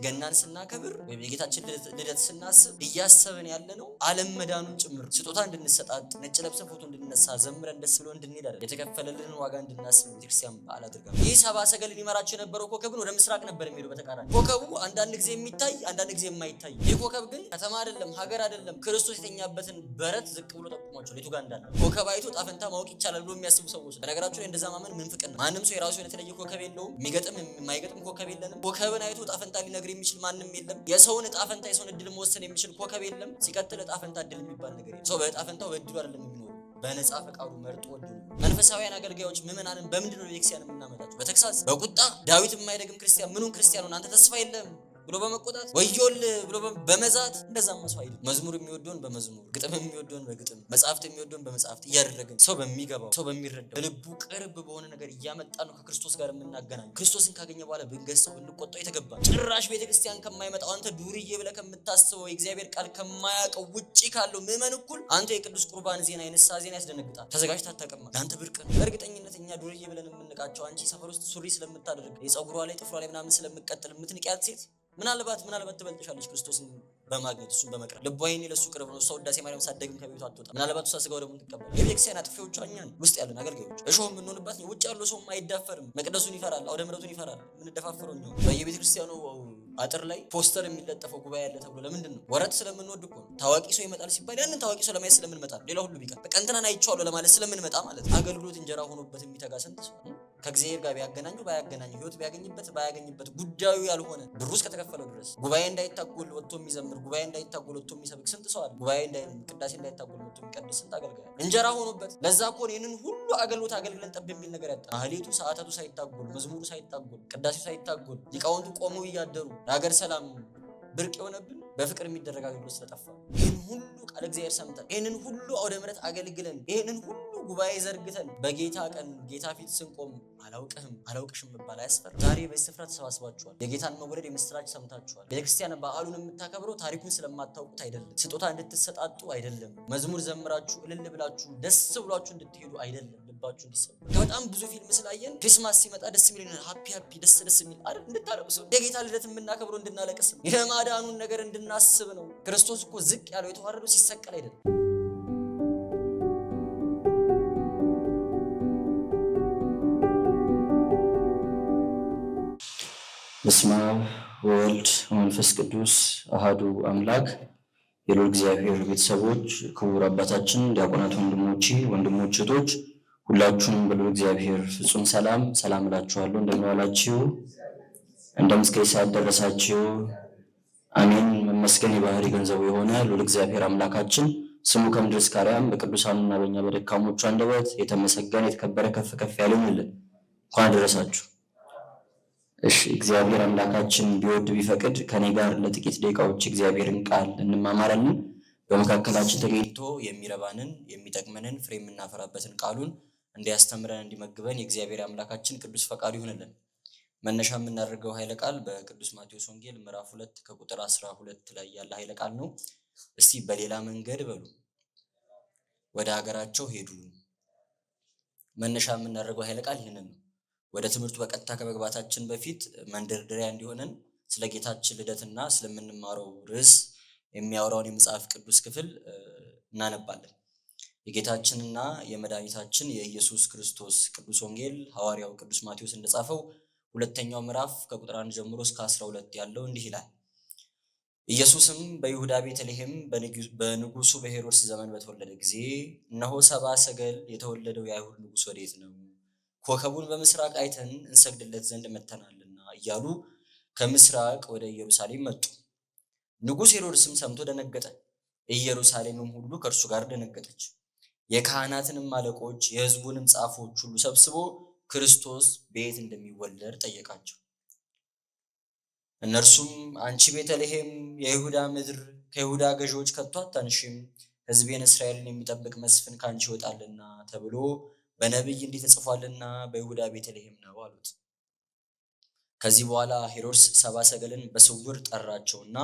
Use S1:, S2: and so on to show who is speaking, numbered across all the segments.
S1: ገናን ስናከብር ወይም የጌታችን ልደት ስናስብ እያሰብን ያለነው ዓለም መዳኑን ጭምር ስጦታ እንድንሰጣጥ ነጭ ለብሰን ፎቶ እንድንነሳ ዘምረን ደስ ብሎ እንድንሄድ አይደል የተከፈለልን ዋጋ እንድናስብ ቤተክርስቲያን በዓል አድርጋ ይህ ሰብአ ሰገልን ይመራቸው የነበረው ኮከብን ወደ ምስራቅ ነበር የሚሄደው በተቃራኒ ኮከቡ አንዳንድ ጊዜ የሚታይ አንዳንድ ጊዜ የማይታይ ይህ ኮከብ ግን ከተማ አይደለም ሀገር አይደለም ክርስቶስ የተኛበትን በረት ዝቅ ብሎ ጠቁሟቸው የቱ ጋር እንዳለ ኮከብ አይቶ ጣፈንታ ማወቅ ይቻላል ብሎ የሚያስቡ ሰዎች በነገራችሁ ላይ እንደዛ ማመን ምንፍቅና ማንም ሰው የራሱ የሆነ የተለየ ኮከብ የለውም የሚገጥም የማይገጥም ኮከብ የለንም ኮከብን አይቶ ጣፈንታ ሊነግር የሚችል ማንም የለም የሰውን ጣፈንታ የሰውን እድል መወሰን የሚችል ኮከብ የለም ሲቀጥል ጣፈንታ እድል የሚባል ነገር የለም ሰው በጣፈንታው በእድሉ አይደለም የሚኖረው በነፃ ፈቃዱ መርጦ ወዶ መንፈሳዊያን አገልጋዮች ምዕመናንን በምንድን ነው ቤተክርስቲያን የምናመጣቸው በተክሳስ በቁጣ ዳዊት የማይደግም ክርስቲያን ምኑን ክርስቲያኑን አንተ ተስፋ የለም ብሎ በመቆጣት ወዮል ብሎ በመዛት እንደዛም መስዋዕት አይደለም መዝሙር የሚወደውን በመዝሙር ግጥም የሚወደውን በግጥም መጽሐፍት የሚወደውን በመጽሐፍት እያደረግን ሰው በሚገባው ሰው በሚረዳው ልቡ ቅርብ በሆነ ነገር እያመጣ ነው ከክርስቶስ ጋር የምናገናኝ ክርስቶስን ካገኘ በኋላ ብንገሰው ብንቆጣው የተገባ ጭራሽ ቤተክርስቲያን ከማይመጣው አንተ ዱርዬ ብለህ ከምታስበው የእግዚአብሔር ቃል ከማያውቀው ውጪ ካለው ምዕመን እኩል አንተ የቅዱስ ቁርባን ዜና የንስሐ ዜና ያስደነግጣል ተዘጋጅተህ አታውቅም ለአንተ ብርቅ ነው በእርግጠኝነት እኛ ዱርዬ ብለን የምንቃቸው አንቺ ሰፈር ውስጥ ሱሪ ስለምታደርግ የፀጉሯ ላይ ጥፍሯ ላይ ምናምን ስለምትቀጥል የምትንቂያት ሴት ምናልባት ትበልጥሻለች ክርስቶስን በማግኘት እሱን በመቅረብ ልቧ ይሄኔ ለሱ ቅርብ ነው። ሰው ውዳሴ ማርያም ሳትደግም ከቤቷ አትወጣ። ምናልባት እሷ ስጋው ደግሞ ትቀበል። የቤተክርስቲያን አጥፊዎች እኛን ውስጥ ያለን አገልጋዮች እሾህ የምንሆንባት ውጭ ያለው ሰው አይዳፈርም። መቅደሱን ይፈራል፣ አውደ ምሕረቱን ይፈራል። ምን ደፋፈረው ነው። በየቤተክርስቲያኑ አጥር ላይ ፖስተር የሚለጠፈው ጉባኤ ያለ ተብሎ ለምንድን ነው? ወረት ስለምንወድ እኮ ነው። ታዋቂ ሰው ይመጣል ሲባል ያንን ታዋቂ ሰው ለማየት ስለምንመጣ ነው። ሌላ ሁሉ ቢቀር በቃ እንትናን አይቼዋለሁ ለማለት ስለምንመጣ ማለት ነው። አገልግሎት እንጀራ ሆኖበት የሚተጋ ስንት ሰው ከእግዚአብሔር ጋር ቢያገናኙ ባያገናኙ ህይወት ቢያገኝበት ባያገኝበት ጉዳዩ ያልሆነ ብሩ እስከተከፈለው ድረስ ጉባኤ እንዳይታጎል ወጥቶ የሚዘምር ጉባኤ እንዳይታጎል ወጥቶ የሚሰብክ ስንት ሰው አለ። ጉባኤ ቅዳሴ እንዳይታጎል ወጥቶ የሚቀድስ ስንት አገልጋይ እንጀራ ሆኖበት። ለዛ እኮ ነው ይህንን ሁሉ አገልግሎት አገልግለን ጠብ የሚል ነገር ያጣ። ማህሌቱ ሰዓታቱ ሳይታጎል መዝሙሩ ሳይታጎል ቅዳሴው ሳይታጎል ሊቃውንቱ ቆመው እያደሩ የሀገር ሰላም ብርቅ የሆነብን በፍቅር የሚደረግ አገልግሎት ስለጠፋ። ይህን ሁሉ ቃል እግዚአብሔር ሰምተን ይህንን ሁሉ አውደ ምሕረት አገልግለን ይህንን ሁሉ ጉባኤ ዘርግተን በጌታ ቀን ጌታ ፊት ስንቆም አላውቅሽም መባል አያስፈራም። ዛሬ በዚህ ስፍራ ተሰባስባችኋል። የጌታን መወለድ የምስራች ሰምታችኋል። ቤተክርስቲያን በዓሉን የምታከብረው ታሪኩን ስለማታውቁት አይደለም፣ ስጦታ እንድትሰጣጡ አይደለም፣ መዝሙር ዘምራችሁ እልል ብላችሁ ደስ ብሏችሁ እንድትሄዱ አይደለም፣ ልባችሁ እንዲሰበር። በጣም ብዙ ፊልም ስላየን ክሪስማስ ሲመጣ ደስ የሚል ሃፒ ደስ የሚል አይደል? እንድታለቅሱ የጌታ ልደት የምናከብረው እንድናለቅስ ነው። የማዳኑን ነገር እንድናስብ ነው። ክርስቶስ እኮ ዝቅ ያለው የተዋረደው ሲሰቀል አይደለም።
S2: በስመ አብ ወወልድ ወመንፈስ ቅዱስ አሃዱ አምላክ። የልዑል እግዚአብሔር ቤተሰቦች፣ ክቡር አባታችን፣ ዲያቆናት፣ ወንድሞች፣ እህቶች ሁላችሁም በልዑል እግዚአብሔር ፍጹም ሰላም እላችኋለሁ። እንደምን ዋላችሁ? እንደምን እስከ ሰዓት ደረሳችሁ? አሜን። መመስገን የባህሪ ገንዘቡ የሆነ ልዑል እግዚአብሔር አምላካችን ስሙ ከምድር እስከ አርያም በቅዱሳኑና በእኛ በደካሞቹ አንደበት የተመሰገነ የተከበረ ከፍ ያለ ይሁንልን። እንኳን አደረሳችሁ። እሺ፣ እግዚአብሔር አምላካችን ቢወድ ቢፈቅድ ከኔ ጋር ለጥቂት ደቂቃዎች እግዚአብሔርን ቃል እንማማራለን። በመካከላችን ተገኝቶ የሚረባንን የሚጠቅመንን ፍሬ የምናፈራበትን ቃሉን እንዲያስተምረን እንዲመግበን የእግዚአብሔር አምላካችን ቅዱስ ፈቃዱ ይሁንልን። መነሻ የምናደርገው ኃይለ ቃል በቅዱስ ማቴዎስ ወንጌል ምዕራፍ 2 ከቁጥር 12 ላይ ያለ ኃይለ ቃል ነው። እስቲ በሌላ መንገድ በሉ። ወደ ሀገራቸው ሄዱ። መነሻ የምናደርገው ኃይለ ቃል ይህንን ነው። ወደ ትምህርቱ በቀጥታ ከመግባታችን በፊት መንደርደሪያ እንዲሆነን ስለ ጌታችን ልደትና ስለምንማረው ርዕስ የሚያወራውን የመጽሐፍ ቅዱስ ክፍል እናነባለን። የጌታችንና የመድኃኒታችን የኢየሱስ ክርስቶስ ቅዱስ ወንጌል ሐዋርያው ቅዱስ ማቴዎስ እንደጻፈው ሁለተኛው ምዕራፍ ከቁጥር 1 ጀምሮ እስከ 12 ያለው እንዲህ ይላል። ኢየሱስም በይሁዳ ቤተልሔም በንጉሱ በሄሮድስ ዘመን በተወለደ ጊዜ እነሆ ሰብአ ሰገል የተወለደው የአይሁድ ንጉሥ ወዴት ነው? ኮከቡን በምስራቅ አይተን እንሰግድለት ዘንድ መተናልና እያሉ ከምስራቅ ወደ ኢየሩሳሌም መጡ። ንጉሥ ሄሮድስም ሰምቶ ደነገጠ፣ ኢየሩሳሌምም ሁሉ ከእርሱ ጋር ደነገጠች። የካህናትንም አለቆች የሕዝቡንም ጻፎች ሁሉ ሰብስቦ ክርስቶስ በየት እንደሚወለድ ጠየቃቸው። እነርሱም አንቺ ቤተልሔም የይሁዳ ምድር ከይሁዳ ገዢዎች ከቶ አታንሽም፣ ሕዝቤን እስራኤልን የሚጠብቅ መስፍን ከአንቺ ይወጣልና ተብሎ በነቢይ እንዲህ ተጽፏልና በይሁዳ ቤተልሔም ነው አሉት። ከዚህ በኋላ ሄሮድስ ሰብአ ሰገልን በስውር ጠራቸውና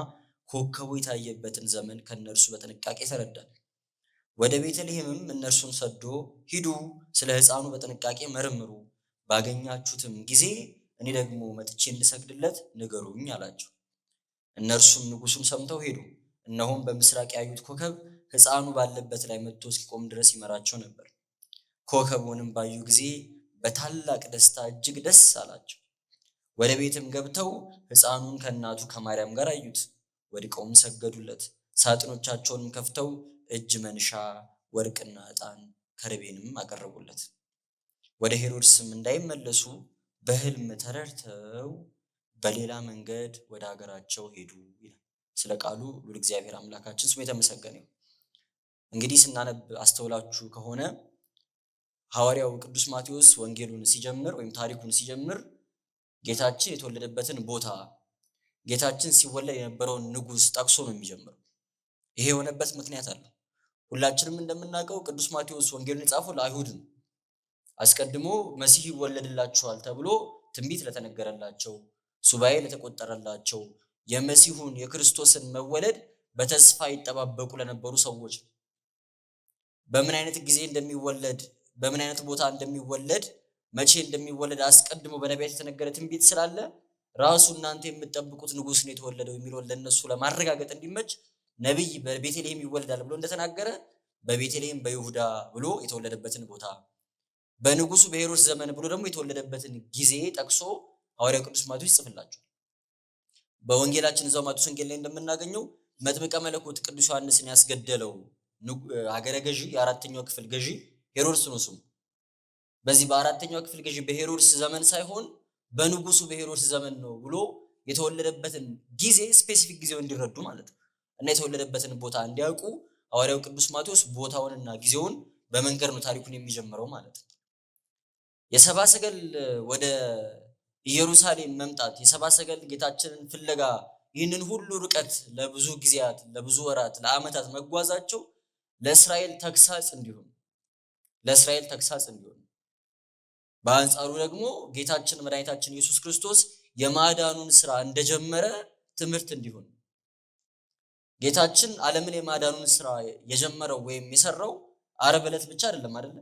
S2: ኮከቡ የታየበትን ዘመን ከእነርሱ በጥንቃቄ ተረዳል። ወደ ቤተልሔምም እነርሱን ሰዶ ሂዱ፣ ስለ ሕፃኑ በጥንቃቄ መርምሩ፣ ባገኛችሁትም ጊዜ እኔ ደግሞ መጥቼ እንድሰግድለት ንገሩኝ አላቸው።
S1: እነርሱም ንጉሱን ሰምተው ሄዱ። እነሆም በምስራቅ ያዩት ኮከብ ሕፃኑ ባለበት ላይ መጥቶ እስኪቆም ድረስ ይመራቸው ነበር። ኮከቡንም ባዩ ጊዜ በታላቅ ደስታ እጅግ ደስ አላቸው። ወደ ቤትም ገብተው ሕፃኑን ከእናቱ ከማርያም ጋር አዩት። ወድቀውም ሰገዱለት። ሳጥኖቻቸውንም ከፍተው እጅ መንሻ ወርቅና ዕጣን ከርቤንም አቀረቡለት። ወደ ሄሮድስም እንዳይመለሱ በሕልም ተረድተው በሌላ መንገድ ወደ ሀገራቸው ሄዱ ይላል። ስለ ቃሉ ሉል እግዚአብሔር አምላካችን ስሙ የተመሰገነ ይሁን። እንግዲህ ስናነብ አስተውላችሁ ከሆነ ሐዋርያው ቅዱስ ማቴዎስ ወንጌሉን ሲጀምር ወይም ታሪኩን ሲጀምር ጌታችን የተወለደበትን ቦታ፣ ጌታችን ሲወለድ የነበረውን ንጉሥ ጠቅሶ ነው የሚጀምረው። ይሄ የሆነበት ምክንያት አለ። ሁላችንም እንደምናውቀው ቅዱስ ማቴዎስ ወንጌሉን የጻፈው ለአይሁድ ነው። አስቀድሞ መሲህ ይወለድላቸዋል ተብሎ ትንቢት ለተነገረላቸው፣ ሱባኤ ለተቆጠረላቸው፣ የመሲሁን የክርስቶስን መወለድ በተስፋ ይጠባበቁ ለነበሩ ሰዎች በምን አይነት ጊዜ እንደሚወለድ፣ በምን አይነት ቦታ እንደሚወለድ፣ መቼ እንደሚወለድ አስቀድሞ በነቢያት የተነገረ ትንቢት ስላለ ራሱ እናንተ የምትጠብቁት ንጉሥ ነው የተወለደው የሚለውን ለነሱ ለማረጋገጥ እንዲመች ነቢይ በቤተልሔም ይወለዳል ብሎ እንደተናገረ በቤተልሔም በይሁዳ ብሎ የተወለደበትን ቦታ፣ በንጉሱ በሄሮድስ ዘመን ብሎ ደግሞ የተወለደበትን ጊዜ ጠቅሶ ሐዋርያው ቅዱስ ማቴዎስ ይጽፍላቸዋል። በወንጌላችን እዛው ማቴዎስ ወንጌል ላይ እንደምናገኘው መጥምቀ መለኮት ቅዱስ ዮሐንስን ያስገደለው ሀገረ ገዢ የአራተኛው ክፍል ገዢ ሄሮድስ ነው ስሙ። በዚህ በአራተኛው ክፍል ገዢ በሄሮድስ ዘመን ሳይሆን በንጉሱ በሄሮድስ ዘመን ነው ብሎ የተወለደበትን ጊዜ ስፔሲፊክ ጊዜው እንዲረዱ ማለት ነው እና የተወለደበትን ቦታ እንዲያውቁ ሐዋርያው ቅዱስ ማቴዎስ ቦታውንና ጊዜውን በመንገር ነው ታሪኩን የሚጀምረው ማለት ነው። የሰብአ ሰገል ወደ ኢየሩሳሌም መምጣት፣ የሰብአ ሰገል ጌታችንን ፍለጋ ይህንን ሁሉ ርቀት ለብዙ ጊዜያት፣ ለብዙ ወራት፣ ለዓመታት መጓዛቸው ለእስራኤል ተግሳጽ እንዲሆን በአንጻሩ ደግሞ ጌታችን መድኃኒታችን ኢየሱስ ክርስቶስ የማዳኑን ስራ እንደጀመረ ትምህርት እንዲሆን ጌታችን ዓለምን የማዳኑን ስራ የጀመረው ወይም የሰራው ዓርብ ዕለት ብቻ አይደለም አይደለ?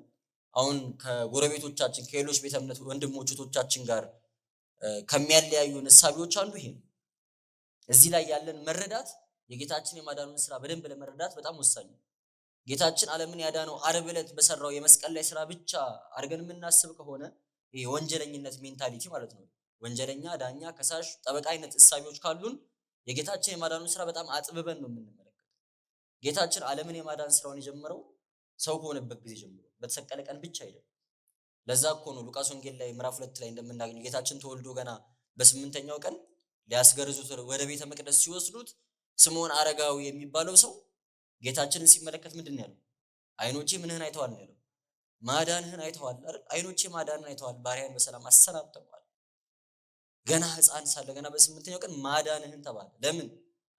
S1: አሁን ከጎረቤቶቻችን ከሌሎች ቤተ እምነት ወንድሞች እህቶቻችን ጋር ከሚያለያዩን እሳቢዎች አንዱ ይሄ ነው። እዚህ ላይ ያለን መረዳት የጌታችን የማዳኑን ስራ በደንብ ለመረዳት በጣም ወሳኝ ነው። ጌታችን ዓለምን ያዳነው ዓርብ ዕለት በሰራው የመስቀል ላይ ስራ ብቻ አድርገን የምናስብ ከሆነ ይሄ ወንጀለኝነት ሜንታሊቲ ማለት ነው። ወንጀለኛ፣ ዳኛ፣ ከሳሽ፣ ጠበቃ አይነት እሳቢዎች ካሉን የጌታችን የማዳኑን ስራ በጣም አጥብበን ነው የምንመለከተው። ጌታችን ዓለምን የማዳን ስራውን የጀመረው ሰው ከሆነበት ጊዜ ጀምሮ በተሰቀለ ቀን ብቻ አይደለም። ለዛ እኮ ነው ሉቃስ ወንጌል ላይ ምዕራፍ 2 ላይ እንደምናገኘው ጌታችን ተወልዶ ገና በ8ኛው ቀን ሊያስገርዙት ወደ ቤተ መቅደስ ሲወስዱት ስምዖን አረጋዊ የሚባለው ሰው ጌታችንን ሲመለከት ምንድን ነው ያለው? አይኖቼ ምንህን አይተዋል ነው ያለው። ማዳንህን አይተዋል አይደል? አይኖቼ ማዳንህን አይተዋል፣ ባሪያን በሰላም አሰናብተዋል። ገና ሕፃን ሳለ ገና በ8ኛው ቀን ማዳንህን ተባለ። ለምን?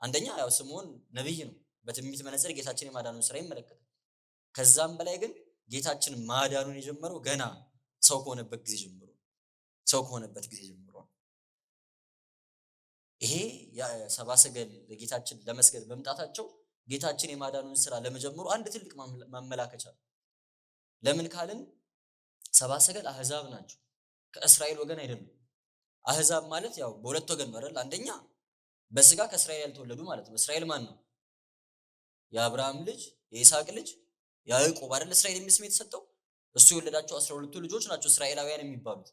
S1: አንደኛ ያው ስምዖን ነብይ ነው። በትንቢት መነጽር ጌታችን የማዳኑን ስራ ይመለከታል። ከዛም በላይ ግን ጌታችን ማዳኑን የጀመረው ገና ሰው ከሆነበት ጊዜ ጀምሮ ይሄ ሰብአ ሰገል ለጌታችን ለመስገድ በመምጣታቸው ጌታችን የማዳኑን ስራ ለመጀመሩ አንድ ትልቅ ማመላከቻ ነው። ለምን ካልን ሰብአ ሰገል አህዛብ ናቸው፣ ከእስራኤል ወገን አይደሉም። አህዛብ ማለት ያው በሁለት ወገን ነው አይደል? አንደኛ በስጋ ከእስራኤል ያልተወለዱ ማለት ነው። እስራኤል ማን ነው? የአብርሃም ልጅ የይስሐቅ ልጅ ያዕቆብ አይደል? እስራኤል የሚል ስም የተሰጠው እሱ የወለዳቸው 12ቱ ልጆች ናቸው እስራኤላውያን የሚባሉት።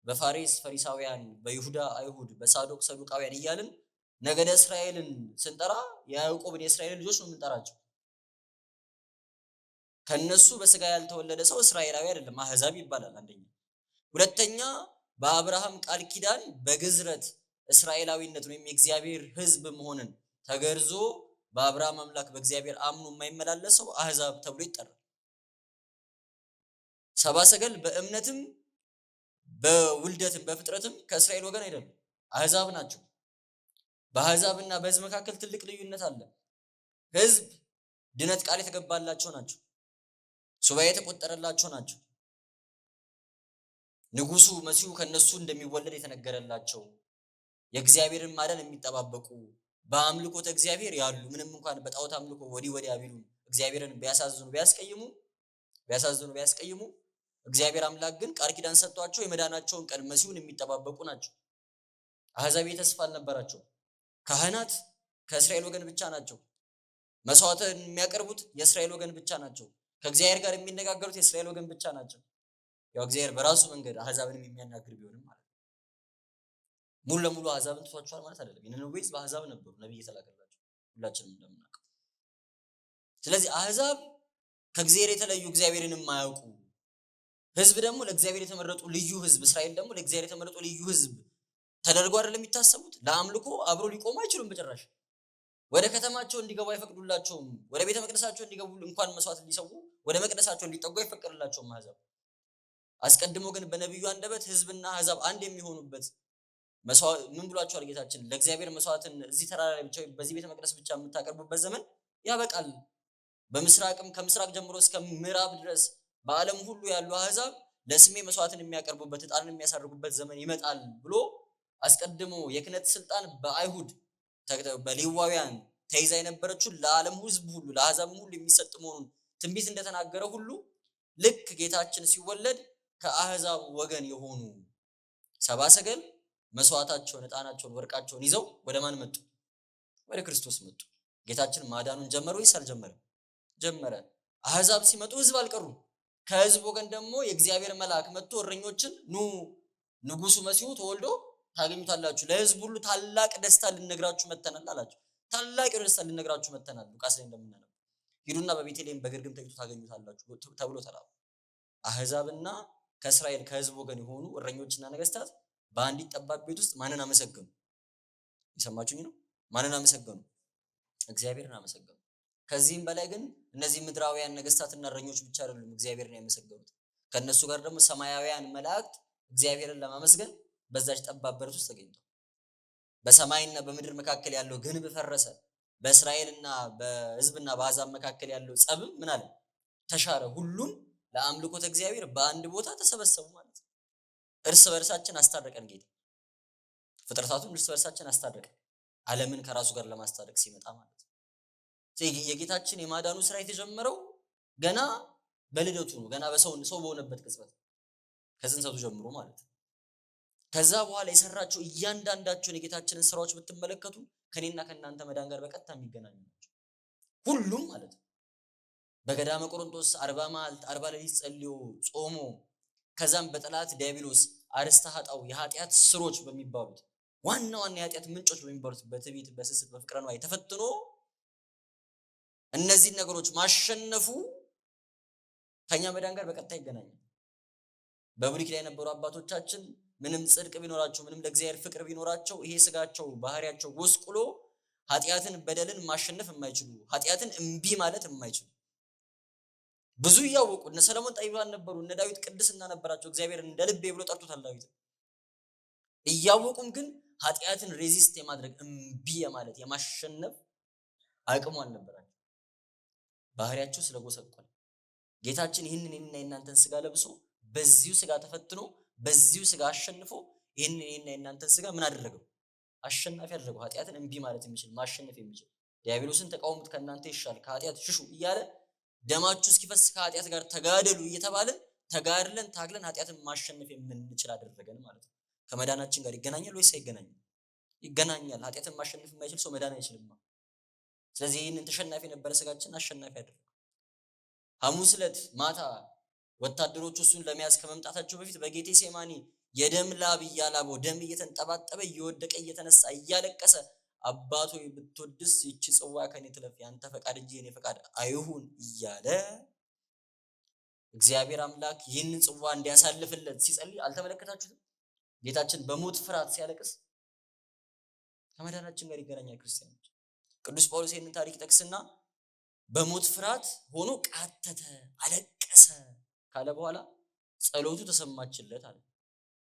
S1: በፋሬስ ፈሪሳውያን፣ በይሁዳ አይሁድ፣ በሳዶቅ ሰዱቃውያን እያልን ነገደ እስራኤልን ስንጠራ የያዕቆብን የእስራኤል ልጆች ነው የምንጠራቸው። ከነሱ በስጋ ያልተወለደ ሰው እስራኤላዊ አይደለም፣ አህዛብ ይባላል። አንደኛ። ሁለተኛ በአብርሃም ቃል ኪዳን በግዝረት እስራኤላዊነት ወይም የእግዚአብሔር ሕዝብ መሆንን ተገርዞ በአብርሃም አምላክ በእግዚአብሔር አምኖ የማይመላለሰው አህዛብ ተብሎ ይጠራል። ሰብአ ሰገል በእምነትም በውልደትም በፍጥረትም ከእስራኤል ወገን አይደሉም፣ አህዛብ ናቸው። በአህዛብና በሕዝብ መካከል ትልቅ ልዩነት አለ። ሕዝብ ድነት ቃል የተገባላቸው ናቸው፣ ሱባኤ የተቆጠረላቸው ናቸው። ንጉሱ መሲሁ ከነሱ እንደሚወለድ የተነገረላቸው፣ የእግዚአብሔርን ማዳን የሚጠባበቁ፣ በአምልኮተ እግዚአብሔር ያሉ፣ ምንም እንኳን በጣዖት አምልኮ ወዲህ ወዲያ ቢሉ እግዚአብሔርን ቢያሳዝኑ ቢያስቀይሙ እግዚአብሔር አምላክ ግን ቃል ኪዳን ሰጥቷቸው የመዳናቸውን ቀን መሲሁን የሚጠባበቁ ናቸው። አህዛብ ተስፋ አልነበራቸው። ካህናት ከእስራኤል ወገን ብቻ ናቸው። መስዋዕትን የሚያቀርቡት የእስራኤል ወገን ብቻ ናቸው። ከእግዚአብሔር ጋር የሚነጋገሩት የእስራኤል ወገን ብቻ ናቸው። ያው እግዚአብሔር በራሱ መንገድ አሕዛብንም የሚያናግር ቢሆንም ማለት ነው። ሙሉ ለሙሉ አሕዛብን ትቷቸዋል ማለት አይደለም። የነነዌ ሕዝብ አሕዛብ ነበሩ፣ ነብይ የተላከላቸው ሁላችንም እንደምናውቀው። ስለዚህ አሕዛብ ከእግዚአብሔር የተለዩ እግዚአብሔርን የማያውቁ ሕዝብ ደግሞ ለእግዚአብሔር የተመረጡ ልዩ ሕዝብ፣ እስራኤል ደግሞ ለእግዚአብሔር የተመረጡ ልዩ ሕዝብ ተደርጎ አይደለም የሚታሰቡት። ለአምልኮ አብሮ ሊቆሙ አይችሉም በጭራሽ። ወደ ከተማቸው እንዲገቡ አይፈቅዱላቸውም። ወደ ቤተ መቅደሳቸው እንዲገቡ እንኳን መስዋዕት ሊሰዉ ወደ መቅደሳቸው እንዲጠጉ አይፈቀድላቸውም አሕዛብ። አስቀድሞ ግን በነቢዩ አንደበት ሕዝብና አሕዛብ አንድ የሚሆኑበት መስዋዕት ምን ብሏቸዋል ጌታችን? ለእግዚአብሔር መስዋዕትን እዚህ ተራራ ላይ ብቻ በዚህ ቤተ መቅደስ ብቻ የምታቀርቡበት ዘመን ያበቃል። በምስራቅም ከምስራቅ ጀምሮ እስከ ምዕራብ ድረስ በዓለም ሁሉ ያሉ አሕዛብ ለስሜ መስዋዕትን የሚያቀርቡበት ዕጣንን የሚያሳርጉበት ዘመን ይመጣል ብሎ አስቀድሞ የክህነት ስልጣን በአይሁድ በሌዋውያን ተይዛ የነበረችው ለዓለም ሕዝብ ሁሉ ለአሕዛብ ሁሉ የሚሰጥ መሆኑን ትንቢት እንደተናገረ ሁሉ ልክ ጌታችን ሲወለድ ከአሕዛብ ወገን የሆኑ ሰብአ ሰገል መስዋዕታቸውን፣ ዕጣናቸውን፣ ወርቃቸውን ይዘው ወደ ማን መጡ? ወደ ክርስቶስ መጡ። ጌታችን ማዳኑን ጀመረ ወይስ አልጀመረም? ጀመረ። አሕዛብ ሲመጡ ሕዝብ አልቀሩም። ከሕዝብ ወገን ደግሞ የእግዚአብሔር መልአክ መጥቶ እረኞችን ኑ ንጉሱ መሲሁ ተወልዶ ታገኙታላችሁ፣ ለሕዝብ ሁሉ ታላቅ ደስታ ልነግራችሁ መተናል አላቸው። ታላቅ ደስታ ልነግራችሁ መተናል። ሉቃስ ላይ እንደምናነው ሂዱና በቤተልሔም በግርግም ተኝቶ ታገኙታላችሁ ተብሎ ተላኩ። አሕዛብና ከእስራኤል ከሕዝብ ወገን የሆኑ እረኞችና ነገስታት በአንዲት ጠባብ ቤት ውስጥ ማንን አመሰገኑ? የሰማችሁኝ ነው። ማንን አመሰገኑ? እግዚአብሔርን አመሰገኑ። ከዚህም በላይ ግን እነዚህ ምድራውያን ነገስታትና እረኞች ብቻ አይደሉም እግዚአብሔርን ያመሰገኑት። ከነሱ ጋር ደግሞ ሰማያውያን መላእክት እግዚአብሔርን ለማመስገን በዛች ጠባብ በረት ውስጥ ተገኝተው በሰማይና በምድር መካከል ያለው ግንብ ፈረሰ። በእስራኤልና በሕዝብና በአሕዛብ መካከል ያለው ጸብም ምን አለ? ተሻረ። ሁሉም ለአምልኮተ እግዚአብሔር በአንድ ቦታ ተሰበሰቡ ማለት ነው። እርስ በርሳችን አስታረቀን ጌታ። ፍጥረታቱን እርስ በርሳችን አስታረቀን፣ ዓለምን ከራሱ ጋር ለማስታረቅ ሲመጣ ማለት ነው። የጌታችን የማዳኑ ስራ የተጀመረው ገና በልደቱ ነው። ገና ሰው በሆነበት ቅጽበት ከጽንሰቱ ጀምሮ ማለት ነው። ከዛ በኋላ የሰራቸው እያንዳንዳቸውን የጌታችንን ስራዎች ብትመለከቱ ከኔና ከእናንተ መዳን ጋር በቀጥታ የሚገናኙ ናቸው። ሁሉም ማለት ነው። በገዳመ ቆሮንቶስ 40 መዓልት 40 ሌሊት ጸልዮ ጾሞ ከዛም በጠላት ዲያብሎስ አርስተ ኃጣው የኃጢአት ስሮች በሚባሉት ዋና ዋና የኃጢአት ምንጮች በሚባሉት በትዕቢት፣ በስስት፣ በፍቅረ ነዋይ ተፈትኖ እነዚህ ነገሮች ማሸነፉ ከኛ መዳን ጋር በቀጥታ ይገናኛል። በብሉይ ኪዳን የነበሩ አባቶቻችን ምንም ጽድቅ ቢኖራቸው ምንም ለእግዚአብሔር ፍቅር ቢኖራቸው ይሄ ስጋቸው ባህሪያቸው ጎስቁሎ ኃጢአትን በደልን ማሸነፍ የማይችሉ ኃጢአትን እምቢ ማለት የማይችሉ ብዙ እያወቁ እነ ሰለሞን ጠቢባን ነበሩ፣ እነ ዳዊት ቅድስና ነበራቸው። እግዚአብሔርን እንደ ልቤ ብሎ ጠርቶታል ዳዊት። እያወቁም ግን ኃጢአትን ሬዚስት የማድረግ እምቢ የማለት የማሸነፍ አቅሙ አልነበራቸው። ባህሪያቸው ስለጎሰቆለ ጌታችን ይህንን የእናንተን ስጋ ለብሶ በዚሁ ስጋ ተፈትኖ በዚሁ ስጋ አሸንፎ ይህንን የእናንተን ስጋ ምን አደረገው? አሸናፊ አደረገው። ኃጢአትን እምቢ ማለት የሚችል ማሸነፍ የሚችል ዲያብሎስን ተቃውሙት ከእናንተ ይሻል ከኃጢአት ሽሹ እያለ ደማችሁ እስኪፈስ ከኃጢአት ጋር ተጋደሉ እየተባለ ተጋድለን ታግለን ኃጢአትን ማሸነፍ የምንችል አደረገን ማለት ነው። ከመዳናችን ጋር ይገናኛል ወይስ አይገናኝም? ይገናኛል። ኃጢአትን ማሸነፍ የማይችል ሰው መዳን አይችልም። ስለዚህ ይህንን ተሸናፊ የነበረ ስጋችን አሸናፊ አደረገው። ሐሙስ ዕለት ማታ ወታደሮቹ እሱን ለመያዝ ከመምጣታቸው በፊት በጌቴ ሴማኒ የደም ላብ እያላበው ደም እየተንጠባጠበ እየወደቀ እየተነሳ እያለቀሰ አባቶ ብትወድስ ይቺ ጽዋ ከኔ ትለፍ፣ ያንተ ፈቃድ እንጂ የኔ ፈቃድ አይሁን እያለ እግዚአብሔር አምላክ ይህንን ጽዋ እንዲያሳልፍለት ሲጸልይ አልተመለከታችሁትም? ጌታችን በሞት ፍርሃት ሲያለቅስ ከመዳናችን ጋር ይገናኛል። ክርስቲያኖች ቅዱስ ጳውሎስ ይህንን ታሪክ ጠቅስና በሞት ፍርሃት ሆኖ ቃተተ፣ አለቀሰ ካለ በኋላ ጸሎቱ ተሰማችለት አለ።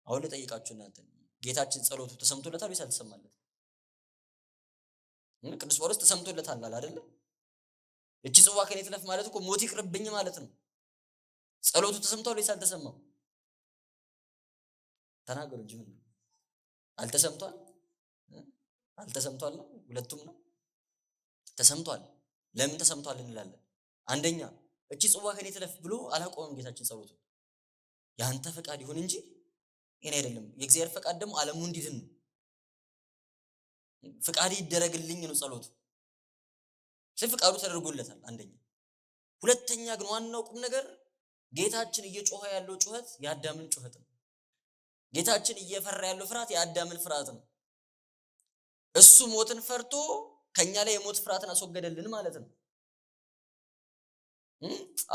S1: አሁን ልጠይቃችሁ እናንተ ጌታችን ጸሎቱ ተሰምቶለታል ወይስ አልተሰማለትም? ቅዱስ ጳውሎስ ተሰምቶለታል አለ አይደል? እቺ ጽዋ ከኔ ትለፍ ማለት እኮ ሞት ይቅርብኝ ማለት ነው። ጸሎቱ ተሰምቷል ወይስ አልተሰማም? ተናገሩ እንጂ ምን አልተሰምቷል? አልተሰምቷል ነው? ሁለቱም ነው። ተሰምቷል። ለምን ተሰምቷል እንላለን? አንደኛ እቺ ጽዋ ከኔ ትለፍ ብሎ አላቆመም ጌታችን ጸሎቱ። ያንተ ፈቃድ ይሁን እንጂ እኔ አይደለም። የእግዚአብሔር ፈቃድ ደግሞ ዓለሙ እንዲድን ነው። ፍቃድ ይደረግልኝ ነው ጸሎቱ። ፍቃዱ ተደርጎለታል አንደኛ። ሁለተኛ ግን ዋናው ቁም ነገር ጌታችን እየጮኸ ያለው ጩኸት የአዳምን ጩኸት ነው። ጌታችን እየፈራ ያለው ፍርሃት የአዳምን ፍርሃት ነው። እሱ ሞትን ፈርቶ ከኛ ላይ የሞት ፍርሃትን አስወገደልን ማለት ነው።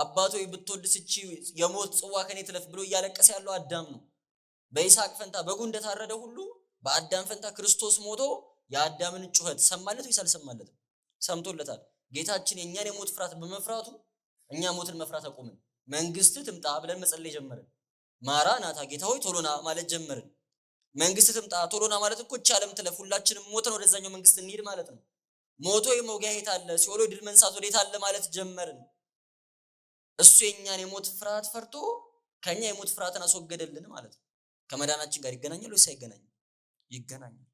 S1: አባቶ ብትወድስ እቺ የሞት ጽዋ ከኔ ትለፍ ብሎ እያለቀሰ ያለው አዳም ነው። በይስሐቅ ፈንታ በጉ እንደታረደ ሁሉ በአዳም ፈንታ ክርስቶስ ሞቶ የአዳምን ጩኸት ሰማለት ወይስ አልሰማለትም? ሰምቶለታል። ጌታችን የኛን የሞት ፍርሃት በመፍራቱ እኛ ሞትን መፍራት አቆምን። መንግስት ትምጣ ብለን መጸለይ ጀመርን። ማራናታ ጌታ ሆይ ቶሎና ማለት ጀመርን። መንግስት ትምጣ ቶሎና ማለት እኮ እቺ ዓለም ትለፍ፣ ሁላችንም ሞተን ወደዛኛው መንግስት እንሂድ ማለት ነው። ሞቶ የመውጊያ የት አለ? ሲኦል ድል መንሳት ወዴት አለ ማለት ጀመርን። እሱ የኛን የሞት ፍርሃት ፈርቶ ከኛ የሞት ፍርሃትን አስወገደልን ማለት ነው። ከመዳናችን ጋር ይገናኛል ወይስ አይገናኝም? ይገናኛል።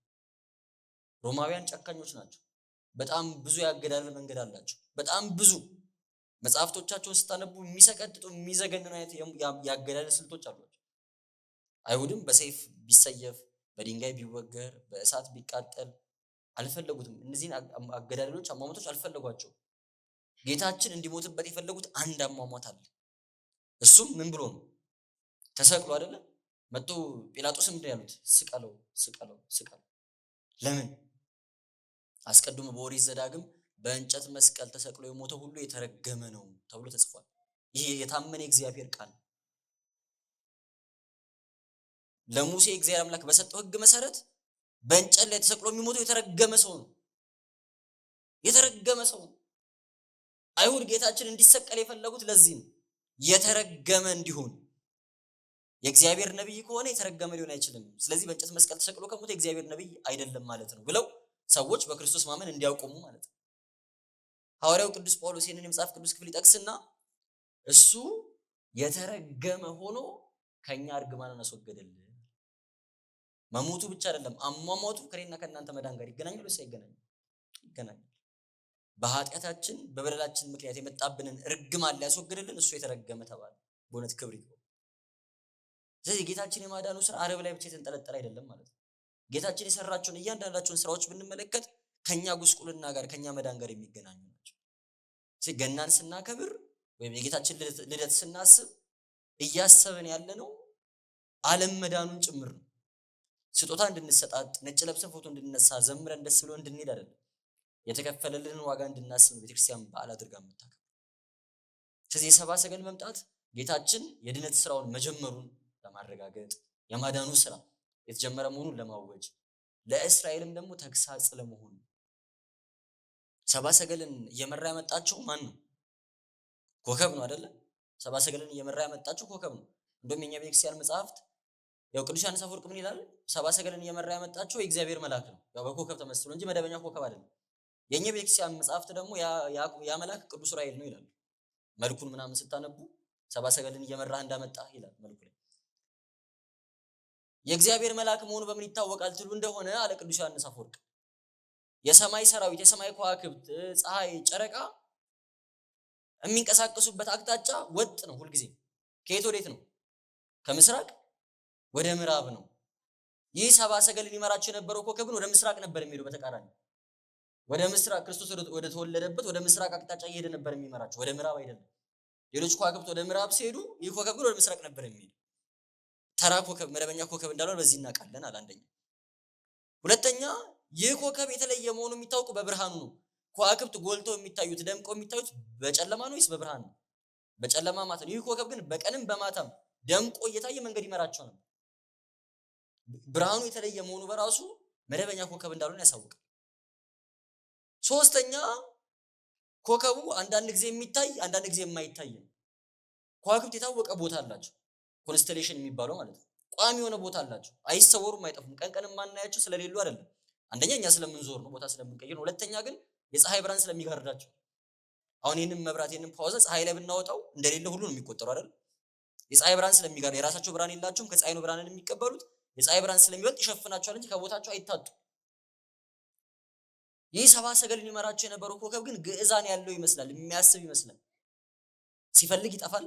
S1: ሮማውያን ጨካኞች ናቸው። በጣም ብዙ ያገዳደል መንገድ አላቸው። በጣም ብዙ መጽሐፍቶቻቸውን ስታነቡ የሚሰቀጥጡ የሚዘገንኑ አይነት ያገዳደል ስልቶች አሏቸው። አይሁድም በሰይፍ ቢሰየፍ፣ በድንጋይ ቢወገር፣ በእሳት ቢቃጠል አልፈለጉትም። እነዚህን አገዳደሎች አሟሟቶች አልፈለጓቸው። ጌታችን እንዲሞትበት የፈለጉት አንድ አሟሟት አለ። እሱም ምን ብሎ ነው? ተሰቅሎ አይደለ? መጥቶ ጲላጦስ ምንድን ያሉት? ስቀለው ስቀለው ስቀለው። ለምን? አስቀድሞ በኦሪት ዘዳግም በእንጨት መስቀል ተሰቅሎ የሞተው ሁሉ የተረገመ ነው ተብሎ ተጽፏል። ይሄ የታመነ የእግዚአብሔር ቃል ለሙሴ እግዚአብሔር አምላክ በሰጠው ሕግ መሰረት በእንጨት ላይ ተሰቅሎ የሚሞተው የተረገመ ሰው ነው። የተረገመ ሰው ነው። አይሁድ ጌታችን እንዲሰቀል የፈለጉት ለዚህ ነው፣ የተረገመ እንዲሆን። የእግዚአብሔር ነብይ ከሆነ የተረገመ ሊሆን አይችልም። ስለዚህ በእንጨት መስቀል ተሰቅሎ ከሞተ የእግዚአብሔር ነብይ አይደለም ማለት ነው ብለው ሰዎች በክርስቶስ ማመን እንዲያቆሙ ማለት ነው። ሐዋርያው ቅዱስ ጳውሎስ ይህንን የመጽሐፍ ቅዱስ ክፍል ይጠቅስና እሱ የተረገመ ሆኖ ከኛ እርግማንን አስወገደልን። መሞቱ ብቻ አይደለም አሟሟቱ ከኔና ከእናንተ መዳን ጋር ይገናኛል ወይስ አይገናኝም? ይገናኛል። በኃጢአታችን በበደላችን ምክንያት የመጣብንን እርግማን ሊያስወግድልን እሱ የተረገመ ተባለ። በእውነት ክብር ይግባው። ስለዚህ ጌታችን የማዳኑ ስራ አረብ ላይ ብቻ የተንጠለጠለ አይደለም ማለት ነው። ጌታችን የሰራቸውን እያንዳንዳቸውን ስራዎች ብንመለከት ከኛ ጉስቁልና ጋር ከኛ መዳን ጋር የሚገናኙ ናቸው። ስለዚህ ገናን ስናከብር ወይም የጌታችን ልደት ስናስብ እያሰብን ያለነው ዓለም መዳኑን ጭምር ነው። ስጦታ እንድንሰጣጥ፣ ነጭ ለብሰን ፎቶ እንድንነሳ፣ ዘምረን ደስ ብሎ እንድንሄድ አይደለም። የተከፈለልንን ዋጋ እንድናስብ ነው ቤተክርስቲያን በዓል አድርጋ የምታከብረው። ስለዚህ የሰብአ ሰገል መምጣት ጌታችን የድነት ስራውን መጀመሩን ለማረጋገጥ የማዳኑ ስራ የተጀመረ መሆኑን ለማወጅ ለእስራኤልም ደግሞ ተግሳጽ ለመሆን ሰብአ ሰገልን እየመራ ያመጣቸው ማን ነው? ኮከብ ነው አይደለ? ሰብአ ሰገልን እየመራ ያመጣቸው ኮከብ ነው። እንደውም የኛ ቤተክርስቲያን መጽሐፍት ያው ቅዱስ ዮሐንስ አፈወርቅ ምን ይላል? ሰብአ ሰገልን እየመራ ያመጣቸው የእግዚአብሔር መልአክ ነው። ያው በኮከብ ተመስሎ እንጂ መደበኛ ኮከብ አይደለም። የኛ ቤተክርስቲያን መጽሐፍት ደግሞ ያ መልአክ ቅዱስ ዑራኤል ነው ይላል። መልኩን ምናምን ስታነቡ ሰብአ ሰገልን እየመራህ እንዳመጣ ይላል መልኩ ላይ። የእግዚአብሔር መልአክ መሆኑ በምን ይታወቃል ትሉ እንደሆነ አለ ቅዱስ ዮሐንስ አፈወርቅ የሰማይ ሰራዊት፣ የሰማይ ከዋክብት፣ ፀሐይ፣ ጨረቃ የሚንቀሳቀሱበት አቅጣጫ ወጥ ነው ሁልጊዜ። ከየት ወዴት ነው? ከምስራቅ ወደ ምዕራብ ነው። ይህ ሰብአ ሰገልን ይመራቸው የነበረው ኮከብን ወደ ምስራቅ ነበር የሚሄደው። በተቃራኒ ወደ ምስራቅ ክርስቶስ ወደ ተወለደበት ወደ ምስራቅ አቅጣጫ እየሄደ ነበር የሚመራቸው፣ ወደ ምዕራብ አይደለም። ሌሎች ከዋክብት ወደ ምዕራብ ሲሄዱ ይህ ኮከብ ግን ወደ ምስራቅ ነበር የሚሄደው። ተራ ኮከብ መደበኛ ኮከብ እንዳልሆነ በዚህ እናውቃለን አለ አንደኛ። ሁለተኛ ይህ ኮከብ የተለየ መሆኑ የሚታወቁ በብርሃኑ ነው። ከዋክብት ጎልተው የሚታዩት ደምቀው የሚታዩት በጨለማ ነው ወይስ በብርሃን ነው? በጨለማ ማታ ነው። ይህ ኮከብ ግን በቀንም በማታም ደምቆ እየታየ መንገድ ይመራቸው ነበር። ብርሃኑ የተለየ መሆኑ በራሱ መደበኛ ኮከብ እንዳልሆነ ያሳውቃል። ሶስተኛ ኮከቡ አንዳንድ ጊዜ የሚታይ አንዳንድ ጊዜ የማይታይ ነው። ከዋክብት የታወቀ ቦታ አላቸው፣ ኮንስቴሌሽን የሚባለው ማለት ነው። ቋሚ የሆነ ቦታ አላቸው፣ አይሰወሩም፣ አይጠፉም። ቀን ቀን የማናያቸው ስለሌሉ አይደለም። አንደኛ እኛ ስለምንዞር ነው፣ ቦታ ስለምንቀይር ነው። ሁለተኛ ግን የፀሐይ ብርሃን ስለሚጋርዳቸው። አሁን ይህንን መብራት ይህንን ፓውዛ ፀሐይ ላይ ብናወጣው እንደሌለ ሁሉ ነው የሚቆጠሩ አይደል? የፀሐይ ብርሃን ስለሚጋርድ የራሳቸው ብርሃን የላቸውም፣ ከፀሐይ ነው ብርሃንን የሚቀበሉት። የፀሐይ ብርሃን ስለሚበልጥ ይሸፍናቸዋል እንጂ ከቦታቸው አይታጡ። ይህ ሰብአ ሰገልን ይመራቸው የነበረው ኮከብ ግን ግዕዛን ያለው ይመስላል፣ የሚያስብ ይመስላል። ሲፈልግ ይጠፋል፣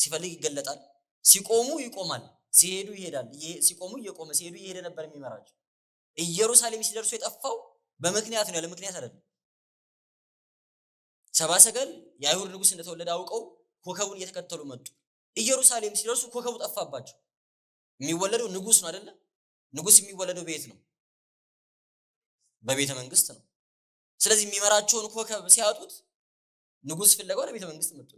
S1: ሲፈልግ ይገለጣል። ሲቆሙ ይቆማል፣ ሲሄዱ ይሄዳል። ሲቆሙ እየቆመ ሲሄዱ እየሄደ ነበር የሚመራቸው። ኢየሩሳሌም ሲደርሱ የጠፋው በምክንያት ነው፣ ያለ ምክንያት አይደለም። ሰብአ ሰገል የአይሁድ ንጉስ እንደተወለደ አውቀው ኮከቡን እየተከተሉ መጡ። ኢየሩሳሌም ሲደርሱ ኮከቡ ጠፋባቸው። የሚወለደው ንጉስ ነው አይደለ? ንጉስ የሚወለደው ቤት ነው፣ በቤተ መንግስት ነው። ስለዚህ የሚመራቸውን ኮከብ ሲያጡት ንጉስ ፍለጋ ወደ ቤተ መንግስት መጡ።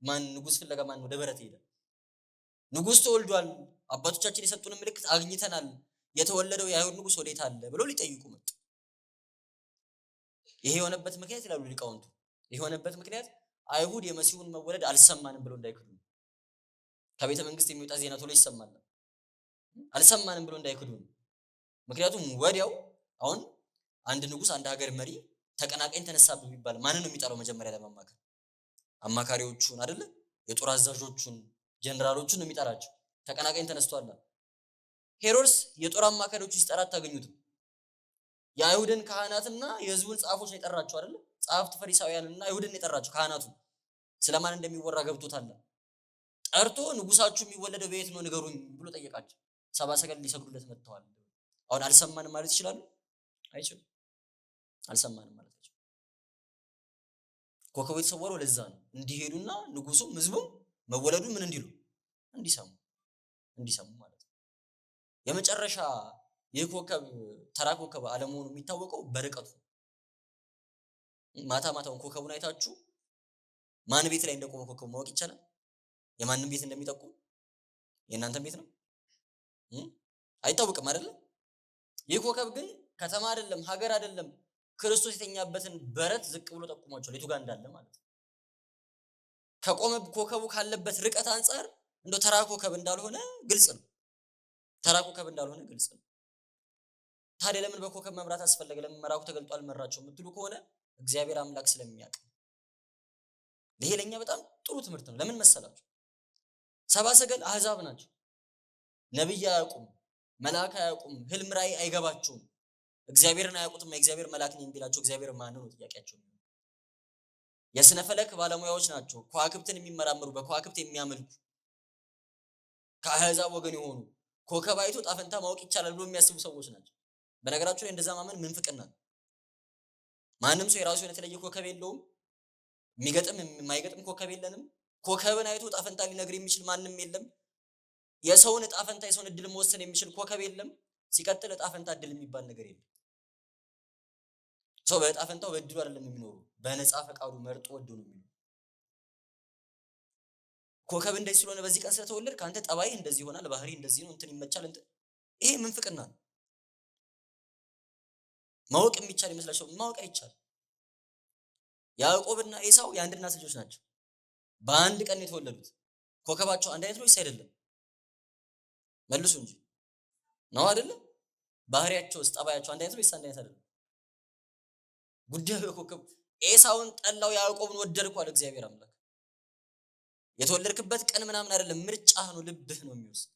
S1: ማን ንጉስ ፍለጋ ማን ወደ በረት ሄደ? ንጉስ ተወልዷል፣ አባቶቻችን የሰጡን ምልክት አግኝተናል፣ የተወለደው የአይሁድ ንጉስ ወዴት አለ ብለው ሊጠይቁ መጡ። ይሄ የሆነበት ምክንያት ይላሉ ሊቃውንቱ፣ ይሄ የሆነበት ምክንያት አይሁድ የመሲሁን መወለድ አልሰማንም ብለው እንዳይክዱ። ከቤተ መንግስት የሚወጣ ዜና ቶሎ ይሰማል፣ አልሰማንም ብለው እንዳይክዱ። ምክንያቱም ወዲያው አሁን አንድ ንጉስ አንድ ሀገር መሪ ተቀናቃኝ ተነሳብህ ቢባል ማንን ነው የሚጠራው? መጀመሪያ ለማማከር አማካሪዎቹን አይደለ? የጦር አዛዦቹን ጀነራሎቹን ነው የሚጠራቸው። ተቀናቃኝ ተነስቷል። ሄሮድስ የጦር አማካሪዎቹን ሲጠራ አታገኙትም። የአይሁድን ካህናትና የህዝቡን ጻፎች ነው የጠራቸው አይደለ? ጻፍት ፈሪሳውያንና አይሁድን የጠራቸው ካህናቱ ስለማን እንደሚወራ ገብቶታል። ጠርቶ ንጉሳችሁ የሚወለደው በየት ነው ንገሩኝ ብሎ ጠየቃቸው። ሰብአ ሰገል ሊሰግዱለት መጥተዋል። አሁን አልሰማንም ማለት ይችላሉ? አይችሉም። አልሰማንም ማለት አይችሉም። ኮከቡ የተሰወረው ለዛ ነው፣ እንዲሄዱና ንጉሱም ህዝቡም መወለዱ ምን እንዲሉ እንዲሰሙ ማለት ነው። የመጨረሻ የኮከብ ተራ ኮከብ አለመሆኑ የሚታወቀው በርቀቱ። ማታ ማታውን ኮከቡን አይታችሁ ማን ቤት ላይ እንደቆመ ኮከቡ ማወቅ ይቻላል? የማንም ቤት እንደሚጠቁም የእናንተም ቤት ነው አይታወቅም አይደለም? ይህ ኮከብ ግን ከተማ አይደለም፣ ሀገር አይደለም፣ ክርስቶስ የተኛበትን በረት ዝቅ ብሎ ጠቁሟቸዋል የቱ ጋር እንዳለ ማለት ነው። ከቆመ ኮከቡ ካለበት ርቀት አንፃር እንደው ተራ ኮከብ እንዳልሆነ ግልጽ ነው። ተራ ኮከብ እንዳልሆነ ግልጽ ነው። ታዲያ ለምን በኮከብ መምራት አስፈለገ? ለምን መራኩ ተገልጦ አልመራቸው የምትሉ ከሆነ እግዚአብሔር አምላክ ስለሚያውቅ። ይሄ ለኛ በጣም ጥሩ ትምህርት ነው። ለምን መሰላችሁ? ሰብአ ሰገል አህዛብ ናቸው። ነብይ አያውቁም፣ መልአክ አያውቁም፣ ህልም ራእይ አይገባቸውም። እግዚአብሔርን አያውቁትም። የእግዚአብሔር መልአክ ነኝ ቢላቸው እግዚአብሔር ማን ነው ጥያቄያቸው። የስነ ፈለክ ባለሙያዎች ናቸው። ከዋክብትን የሚመራመሩ በከዋክብት የሚያመልኩ ከአህዛብ ወገን የሆኑ ኮከብ አይቶ ጣፈንታ ማወቅ ይቻላል ብሎ የሚያስቡ ሰዎች ናቸው። በነገራችሁ ላይ እንደዛ ማመን ምንፍቅና ነው። ማንም ሰው የራሱ የተለየ ኮከብ የለውም። የሚገጥም የማይገጥም ኮከብ የለንም። ኮከብን አይቶ ጣፈንታ ሊነግር የሚችል ማንም የለም። የሰውን ጣፈንታ የሰውን እድል መወሰን የሚችል ኮከብ የለም። ሲቀጥል ጣፈንታ እድል የሚባል ነገር የለም። ሰው በጣፈንታው በእድሉ አይደለም የሚኖሩ፣ በነፃ ፈቃዱ መርጦ ወዶ ነው የሚኖሩ። ኮከብ እንደዚህ ስለሆነ በዚህ ቀን ስለተወለድ ካንተ ጠባይ እንደዚህ ይሆናል፣ ባህሪ እንደዚህ ነው፣ እንትን ይመቻል፣ ይሄ ምንፍቅና ነው። ማወቅ የሚቻል ይመስላችሁ? ማወቅ አይቻል። ያዕቆብና ኤሳው የአንድ እናት ልጆች ናቸው። በአንድ ቀን የተወለዱት። ኮከባቸው አንድ አይነት ነው ወይስ አይደለም? መልሱ እንጂ ነው አይደለም? ባህሪያቸው ጠባያቸው አንድ አይነት ነው ወይስ አንድ አይነት አይደለም? ጉዳዩ ኮከብ ኤሳውን ጠላው፣ ያዕቆብን ወደድኩ አለ እግዚአብሔር አምላክ። የተወለድክበት ቀን ምናምን አይደለም፣ ምርጫህ ነው፣ ልብህ ነው የሚወስድ።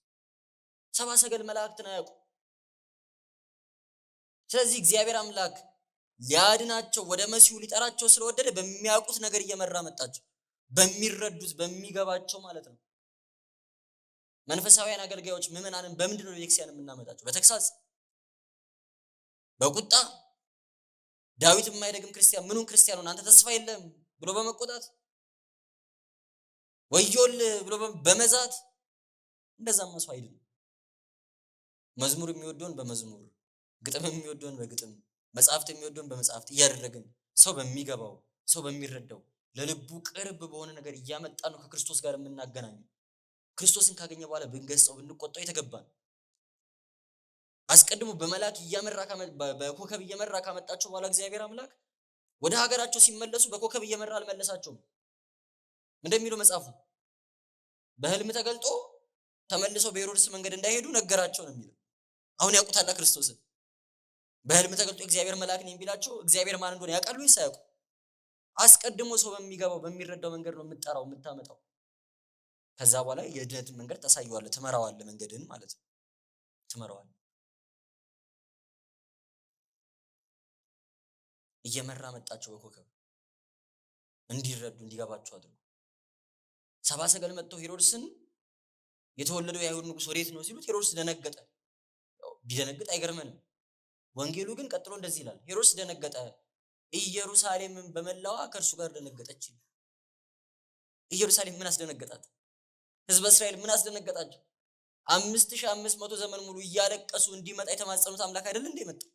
S1: ሰብአ ሰገል መላእክትን አያውቁ። ስለዚህ እግዚአብሔር አምላክ ሊያድናቸው ወደ መሲሁ ሊጠራቸው ስለወደደ በሚያውቁት ነገር እየመራ መጣቸው። በሚረዱት በሚገባቸው ማለት ነው። መንፈሳዊያን አገልጋዮች ምዕመናንን በምንድን ነው ቤተክርስቲያን የምናመጣቸው? በተግሳጽ በቁጣ ዳዊት የማይደግም ክርስቲያን ምኑን ክርስቲያን ሆነ አንተ ተስፋ የለም ብሎ በመቆጣት ወዮል ብሎ በመዛት እንደዛም መስዋዕት አይደለም። መዝሙር የሚወደውን በመዝሙር ግጥም የሚወደውን በግጥም መጽሐፍት የሚወደውን በመጽሐፍት እያደረግን ሰው በሚገባው ሰው በሚረዳው ለልቡ ቅርብ በሆነ ነገር እያመጣ ነው ከክርስቶስ ጋር የምናገናኘው። ክርስቶስን ካገኘ በኋላ ብንገስጸው ብንቆጣው የተገባን። አስቀድሞ በመላክ እያመራ በኮከብ እየመራ ካመጣቸው በኋላ እግዚአብሔር አምላክ ወደ ሀገራቸው ሲመለሱ በኮከብ እየመራ አልመለሳቸውም። እንደሚለው መጽሐፉ በህልም ተገልጦ ተመልሰው በሄሮድስ መንገድ እንዳይሄዱ ነገራቸው ነው የሚለው። አሁን ያውቁታል ክርስቶስን። በህልም ተገልጦ እግዚአብሔር መልአክ ነኝ ቢላቸው እግዚአብሔር ማን እንደሆነ ያውቃሉ ወይስ አያውቁ? አስቀድሞ ሰው በሚገባው በሚረዳው መንገድ ነው የምትጠራው የምታመጣው። ከዛ በኋላ የድነትን መንገድ ታሳየዋለህ፣ ትመራዋለህ፣ መንገድን ማለት ነው ትመራዋለህ። እየመራ መጣቸው በኮከብ እንዲረዱ እንዲገባቸው አድርጎ። ሰብአ ሰገል መጥተው ሄሮድስን የተወለደው የአይሁድ ንጉስ ወዴት ነው ሲሉት ሄሮድስ ደነገጠ። ቢደነግጥ አይገርመንም። ወንጌሉ ግን ቀጥሎ እንደዚህ ይላል፣ ሄሮድስ ደነገጠ፣ ኢየሩሳሌምን በመላዋ ከእርሱ ጋር ደነገጠች። ኢየሩሳሌም ምን አስደነገጣት? ህዝበ እስራኤል ምን አስደነገጣቸው? 5500 ዘመን ሙሉ እያለቀሱ እንዲመጣ የተማጸኑት አምላክ አይደል እንዴ የመጣው?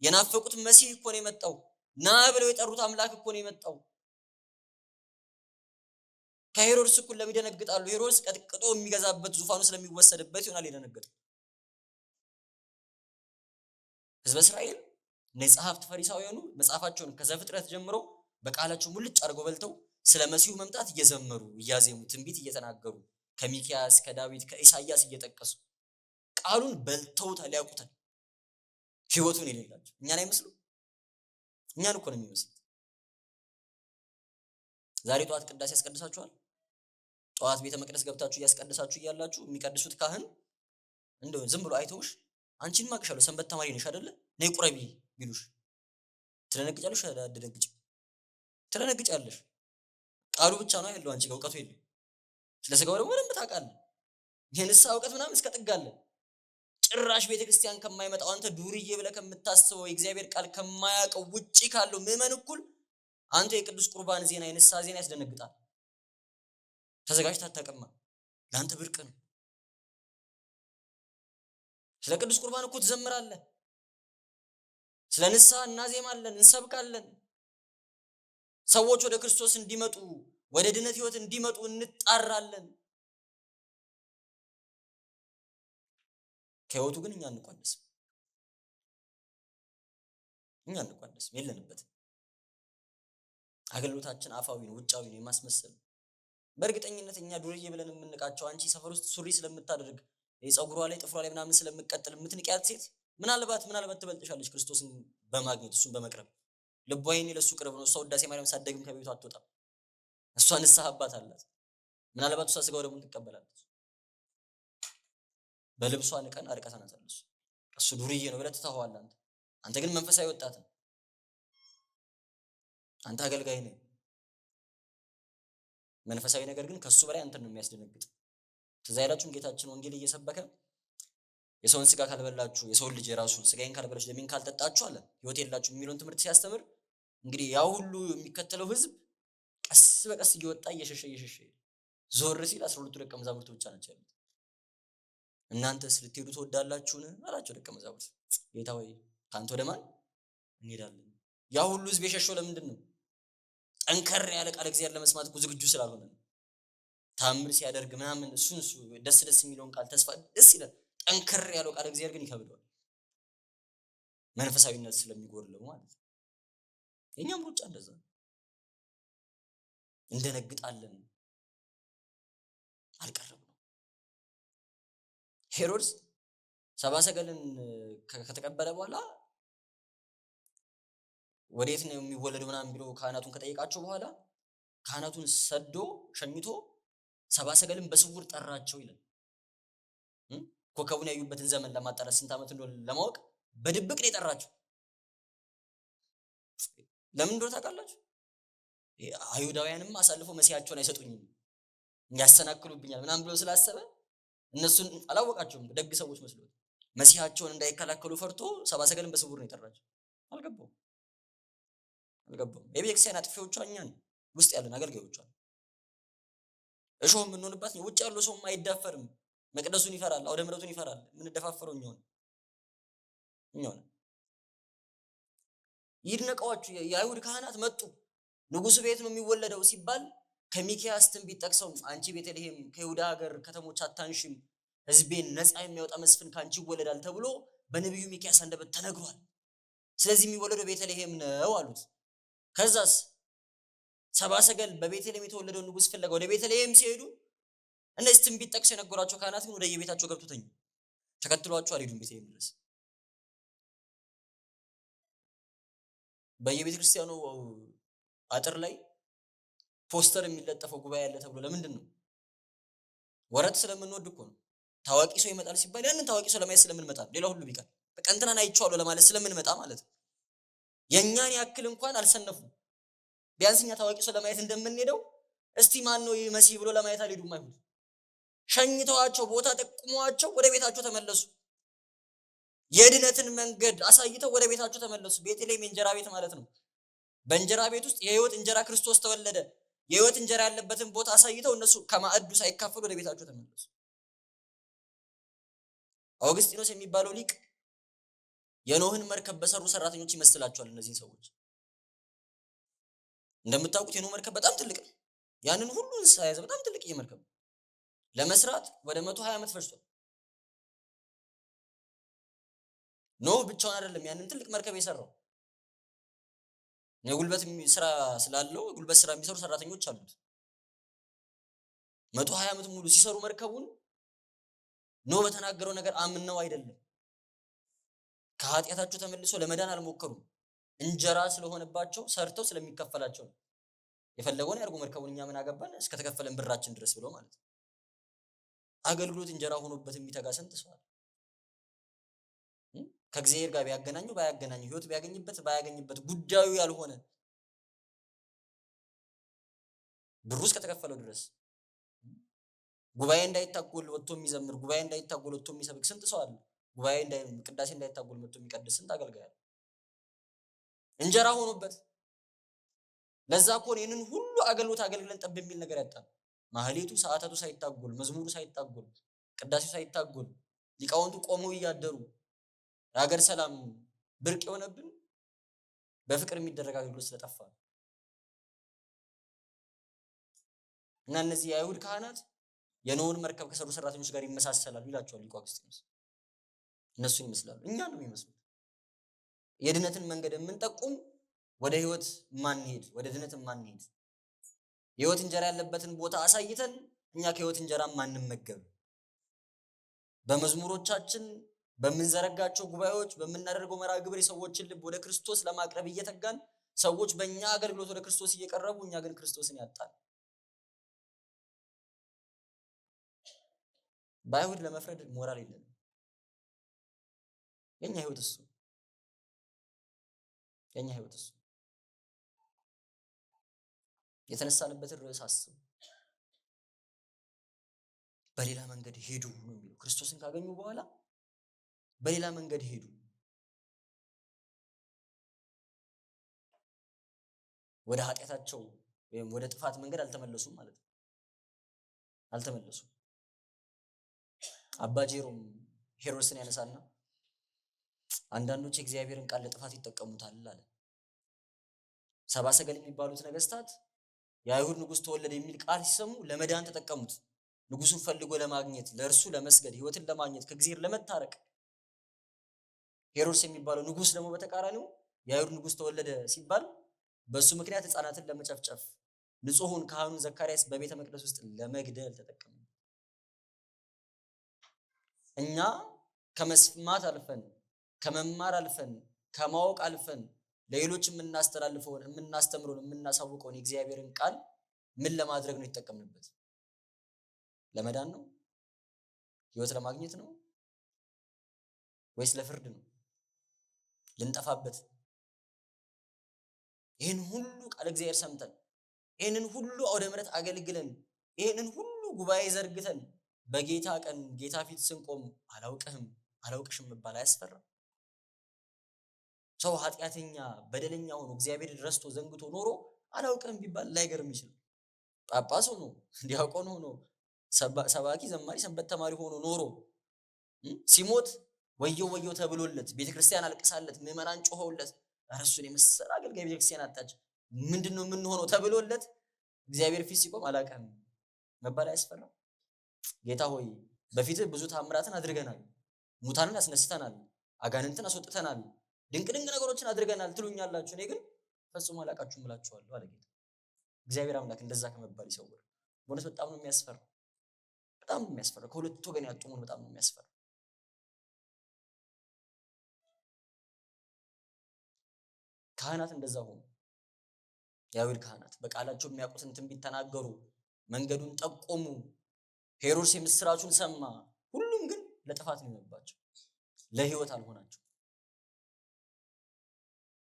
S1: የናፈቁት መሲህ እኮ ነው የመጣው። ና ብለው የጠሩት አምላክ እኮ ነው የመጣው። ከሄሮድስ እኩል ለምን ይደነግጣሉ? ሄሮድስ ቀጥቅጦ የሚገዛበት ዙፋኑ ስለሚወሰድበት ይሆናል የደነገጠው። ህዝበ እስራኤል ጸሐፍት ፈሪሳውያኑ መጽሐፋቸውን ከዘፍጥረት ጀምሮ በቃላቸው ሙልጭ አድርገው በልተው ስለ መሲሁ መምጣት እየዘመሩ እያዜሙ ትንቢት እየተናገሩ ከሚክያስ ከዳዊት ከኢሳያስ እየጠቀሱ ቃሉን በልተውታል፣ ያውቁታል። ህይወቱን የሌላቸው እኛን አይመስሉ? እኛን እኮ ነው የሚመስሉት። ዛሬ ጠዋት ቅዳሴ ያስቀድሳችኋል። ጠዋት ቤተ መቅደስ ገብታችሁ እያስቀድሳችሁ እያላችሁ የሚቀድሱት ካህን እንደው ዝም ብሎ አይተውሽ አንቺን ማቅሻለሁ ሰንበት ተማሪ ነሽ አይደለ ነይ ቁረቢ ቢሉሽ ትደነግጫለሽ? አትደነግጭ? ትደነግጫለሽ። ቃሉ ብቻ ነው ያለው፣ አንቺ ጋር እውቀቱ የለም። ስለ ስጋው ደግሞ ምንም ታውቃለህ። የንስሐ እውቀት ምናምን እስከጥጋለህ። ጭራሽ ቤተክርስቲያን ከማይመጣው አንተ ዱርዬ ብለህ ከምታስበው የእግዚአብሔር ቃል ከማያውቀው ውጪ ካለው ምዕመን እኩል አንተ የቅዱስ ቁርባን ዜና የንስሐ ዜና ያስደነግጣል። ተዘጋጅተህ አታውቅም፣ ለአንተ ብርቅ ነው። ስለ ቅዱስ ቁርባን እኮ ትዘምራለህ። ስለ ንስሐ እናዜማለን፣ እንሰብካለን። ሰዎች ወደ ክርስቶስ እንዲመጡ ወደ ድነት ህይወት እንዲመጡ እንጣራለን። ከህይወቱ ግን እኛ እንቋደስም፣ የለንበትም። አገልግሎታችን አፋዊ ነው፣ ውጫዊ ነው፣ የማስመሰል ነው። በእርግጠኝነት እኛ ዱርዬ ብለን የምንቃቸው አንቺ ሰፈር ውስጥ ሱሪ ስለምታደርግ የፀጉሯ ላይ ጥፍሯ ላይ ምናምን ስለምቀጥል የምትንቂያት ሴት ምናልባት ትበልጥሻለች ክርስቶስን በማግኘት እሱን በመቅረብ ልቧ ይሄኔ ለሱ ቅርብ ነው። እሷ ውዳሴ ማርያም ሳትደግም ከቤቷ አትወጣም። እሷ ንስሐ አባት አላት። ምናልባት እሷ ስጋው ደግሞ ትቀበላለች። በልብሷ ንቀን አርቀተናታለች። እሱ ዱርዬ ነው ብለህ ትተኸዋለህ። አንተ ግን መንፈሳዊ ወጣት ነህ። አንተ አገልጋይ ነህ። መንፈሳዊ ነገር ግን ከሱ በላይ አንተን ነው የሚያስደነግጥ። ትዝ አይላችሁም? ጌታችን ወንጌል እየሰበከ የሰውን ስጋ ካልበላችሁ የሰውን ልጅ የራሱን ስጋዬን ካልበላችሁ ደሜን ካልጠጣችሁ አለ ህይወት የላችሁም የሚለውን ትምህርት ሲያስተምር እንግዲህ ያው ሁሉ የሚከተለው ህዝብ ቀስ በቀስ እየወጣ እየሸሸ ዞር ሲል 12 ደቀ መዛሙርት ብቻ ናቸው ያሉት። እናንተስ ልትሄዱ ትወዳላችሁን አላቸው ደቀ መዛሙርት። ጌታ ሆይ ካንተ ወደ ማን እንሄዳለን? ያ ሁሉ ህዝብ የሸሸው ለምንድን ነው? ጠንከር ያለ ቃል እግዚአብሔር ለመስማት እኮ ዝግጁ ስላልሆነ ነው። ታምር ሲያደርግ ምናምን እሱን ደስ የሚለውን ቃል ተስፋ ደስ ይላል። ጠንከር ያለው ቃል እግዚአብሔር ግን ይከብደዋል፣ መንፈሳዊነት ስለሚጎድለው ማለት ነው። የኛም ሩጫ እንደዛ ነው። እንደነግጣለን፣ አልቀረብንም። ሄሮድስ ሰብአ ሰገልን ከተቀበለ በኋላ ወዴት ነው የሚወለደው ምናምን ብሎ ካህናቱን ከጠየቃቸው በኋላ ካህናቱን ሰዶ ሸኝቶ ሰብአ ሰገልን በስውር ጠራቸው ይላል። ኮከቡን ያዩበትን ዘመን ለማጣራት ስንት ዓመት እንደሆነ ለማወቅ በድብቅ ነው የጠራቸው። ለምን እንደሆነ ታውቃላችሁ? አይሁዳውያንም አሳልፎ መሲያቸውን አይሰጡኝም ያሰናክሉብኛል ምናምን ብሎ ስላሰበ እነሱን አላወቃቸውም። ደግ ሰዎች መስሎት መሲያቸውን እንዳይከላከሉ ፈርቶ ሰብአ ሰገልን በስውር ነው የጠራቸው። አልገባውም። የቤተክርስቲያን አጥፊዎቿ እኛን ውስጥ ያለን አገልጋዮቿ እሾህ የምንሆንባት ነው። ውጭ ያለው ሰውም አይዳፈርም። መቅደሱን ይፈራል፣ አውደ ምሕረቱን ይፈራል። የምንደፋፈረው እኛው ይድነቀዋችሁ። የአይሁድ ካህናት መጡ። ንጉሱ ቤት ነው የሚወለደው ሲባል ከሚክያስ ትንቢት ጠቅሰው አንቺ ቤተልሔም ከይሁዳ ሀገር ከተሞች አታንሽም፣ ሕዝቤን ነፃ የሚያወጣ መስፍን ካንቺ ይወለዳል ተብሎ በነቢዩ ሚክያስ አንደበት ተነግሯል። ስለዚህ የሚወለደው ቤተልሔም ነው አሉት። ከዛስ ሰብአ ሰገል በቤተልሔም የተወለደውን ንጉስ ፍለጋ ወደ ቤተልሔም ሲሄዱ እነዚህ ትንቢት ጠቅሰው የነገሯቸው ካህናት ግን ወደ የቤታቸው ገብተው ተኙ። ተከትሏቸው አልሄዱም ቤተልሔም ድረስ። በየቤተ ክርስቲያኑ አጥር ላይ ፖስተር የሚለጠፈው ጉባኤ ያለ ተብሎ ለምንድን ነው? ወረት ስለምንወድ እኮ ነው። ታዋቂ ሰው ይመጣል ሲባል ያንን ታዋቂ ሰው ለማየት ስለምንመጣ፣ ሌላ ሁሉ ቢቀር በቃ እንትናን አይቼዋለሁ ለማለት ስለምንመጣ ማለት ነው። የኛን ያክል እንኳን አልሰነፉም። ቢያንስ እኛ ታዋቂ ሰው ለማየት እንደምንሄደው እስቲ ማን ነው ይህ መሲህ ብሎ ለማየት አልሄዱም። አይሁድ ሸኝተዋቸው ቦታ ጠቁመዋቸው ወደ ቤታቸው ተመለሱ። የድነትን መንገድ አሳይተው ወደ ቤታቸው ተመለሱ። ቤተልሔም የእንጀራ ቤት ማለት ነው። በእንጀራ ቤት ውስጥ የህይወት እንጀራ ክርስቶስ ተወለደ። የህይወት እንጀራ ያለበትን ቦታ አሳይተው እነሱ ከማዕዱ ሳይካፈሉ ወደ ቤታቸው ተመለሱ። አውግስጢኖስ የሚባለው ሊቅ የኖህን መርከብ በሰሩ ሰራተኞች ይመስላቸዋል እነዚህን ሰዎች። እንደምታውቁት የኖህ መርከብ በጣም ትልቅ ነው። ያንን ሁሉ እንስሳ የያዘ በጣም ትልቅ መርከብ ለመስራት ወደ 120 ዓመት ፈጅቷል። ኖህ ብቻውን አይደለም ያንን ትልቅ መርከብ የሰራው። የጉልበት ስራ ስላለው የጉልበት ስራ የሚሰሩ ሰራተኞች አሉት። 120 ዓመት ሙሉ ሲሰሩ መርከቡን ኖህ በተናገረው ነገር አምነው አይደለም። ከኃጢአታቸው ተመልሶ ለመዳን አልሞከሩም። እንጀራ ስለሆነባቸው ሰርተው ስለሚከፈላቸው ነው። የፈለገውን ያርጉ መርከቡን፣ እኛ ምን አገባን እስከተከፈለን ብራችን ድረስ ብለው ማለት ነው። አገልግሎት እንጀራ ሆኖበት የሚተጋ ስንት ሰው አለ። ከእግዚአብሔር ጋር ቢያገናኘው ባያገናኘው፣ ህይወት ቢያገኝበት ባያገኝበት ጉዳዩ ያልሆነ ብሩ እስከተከፈለው ድረስ ጉባኤ እንዳይታጎል ወጥቶ የሚዘምር፣ ጉባኤ እንዳይታጎል ወጥቶ የሚሰብክ ስንት ሰው አለ። ጉባኤ ቅዳሴ እንዳይታጎል ወጥቶ የሚቀድስ ስንት አገልጋይ አለ። እንጀራ ሆኖበት ለዛ እኮ ይህንን ሁሉ አገልግሎት አገልግለን ጠብ የሚል ነገር ያጣል። ማህሌቱ ሰዓታቱ ሳይታጎል፣ መዝሙሩ ሳይታጎል፣ ቅዳሴው ሳይታጎል፣ ሊቃውንቱ ቆመው እያደሩ የሀገር ሰላም ብርቅ የሆነብን በፍቅር የሚደረግ አገልግሎት ስለጠፋ እና እነዚህ የአይሁድ ካህናት የኖህን መርከብ ከሰሩ ሰራተኞች ጋር ይመሳሰላሉ ይላቸዋል ሊቁ አውግስጢኖስ። እነሱን ይመስላሉ፣ እኛ ነው የሚመስሉት። የድነትን መንገድ የምንጠቁም ወደ ህይወት ማንሄድ፣ ወደ ድነት ማንሄድ፣ የህይወት እንጀራ ያለበትን ቦታ አሳይተን እኛ ከህይወት እንጀራ ማንመገብ፣ በመዝሙሮቻችን በምንዘረጋቸው ጉባኤዎች በምናደርገው መርሐ ግብር የሰዎችን ልብ ወደ ክርስቶስ ለማቅረብ እየተጋን ሰዎች በእኛ አገልግሎት ወደ ክርስቶስ እየቀረቡ እኛ ግን ክርስቶስን ያጣን። በአይሁድ ለመፍረድ ሞራል የለንም። የኛ ህይወት እሱ የኛ ህይወት እሱ የተነሳንበትን ርዕስ አስቡ። በሌላ መንገድ ሄዱ ነው የሚለው። ክርስቶስን ካገኙ በኋላ በሌላ መንገድ ሄዱ። ወደ ኃጢአታቸው ወይም ወደ ጥፋት መንገድ አልተመለሱም ማለት ነው። አልተመለሱም። አባ ጄሮም ሄሮድስን ያነሳና አንዳንዶች የእግዚአብሔርን ቃል ለጥፋት ይጠቀሙታል አለ። ሰብአ ሰገል የሚባሉት ነገስታት የአይሁድ ንጉስ ተወለደ የሚል ቃል ሲሰሙ ለመዳን ተጠቀሙት። ንጉሱን ፈልጎ ለማግኘት፣ ለእርሱ ለመስገድ፣ ህይወትን ለማግኘት፣ ከእግዚአብሔር ለመታረቅ። ሄሮድስ የሚባለው ንጉስ ደግሞ በተቃራኒው የአይሁድ ንጉስ ተወለደ ሲባል በሱ ምክንያት ህፃናትን ለመጨፍጨፍ፣ ንጹሑን ካህኑን ዘካርያስ በቤተ መቅደስ ውስጥ ለመግደል ተጠቀሙ። እኛ ከመስማት አልፈን ከመማር አልፈን ከማወቅ አልፈን ለሌሎች የምናስተላልፈውን የምናስተምረውን የምናሳውቀውን የእግዚአብሔርን ቃል ምን ለማድረግ ነው የተጠቀምንበት? ለመዳን ነው? ህይወት ለማግኘት ነው? ወይስ ለፍርድ ነው? ልንጠፋበት? ይህን ሁሉ ቃል እግዚአብሔር ሰምተን ይህንን ሁሉ አውደ ምሕረት አገልግለን ይህንን ሁሉ ጉባኤ ዘርግተን በጌታ ቀን ጌታ ፊት ስንቆም አላውቅህም አላውቅሽም መባል አያስፈራም? ሰው ኃጢአተኛ በደለኛ ሆኖ እግዚአብሔር ረስቶ ዘንግቶ ኖሮ አላውቅህም ቢባል ላይገርም ይችላል። ጳጳስ ሆኖ ዲያቆን ሆኖ ሰባኪ ዘማሪ ሰንበት ተማሪ ሆኖ ኖሮ ሲሞት ወየው ወየው ተብሎለት ቤተክርስቲያን አልቅሳለት ምዕመናን ጮኸውለት እርሱን የመሰለ አገልጋይ ቤተክርስቲያን አጣች ምንድነው የምንሆነው ተብሎለት እግዚአብሔር ፊት ሲቆም አላውቅህም መባል አያስፈራም? ጌታ ሆይ በፊትህ ብዙ ታምራትን አድርገናል፣ ሙታንን አስነስተናል፣ አጋንንትን አስወጥተናል፣ ድንቅ ድንቅ ነገሮችን አድርገናል ትሉኛላችሁ፣ እኔ ግን ፈጽሞ አላውቃችሁም እላችኋለሁ አለ ጌታ። እግዚአብሔር አምላክ እንደዛ ከመባል ይሰውር። በእውነት በጣም ነው የሚያስፈራው፣ በጣም ነው የሚያስፈራው። ከሁለት ወገን ያጡ መሆን በጣም ነው የሚያስፈራው። ካህናት እንደዛ ሆኑ። የአይሁድ ካህናት በቃላቸው የሚያውቁትን ትንቢት ተናገሩ፣ መንገዱን ጠቆሙ። ሄሮድስ የምስራቹን ሰማ። ሁሉም ግን ለጥፋት ነው የሆነባቸው፣ ለህይወት አልሆናቸው።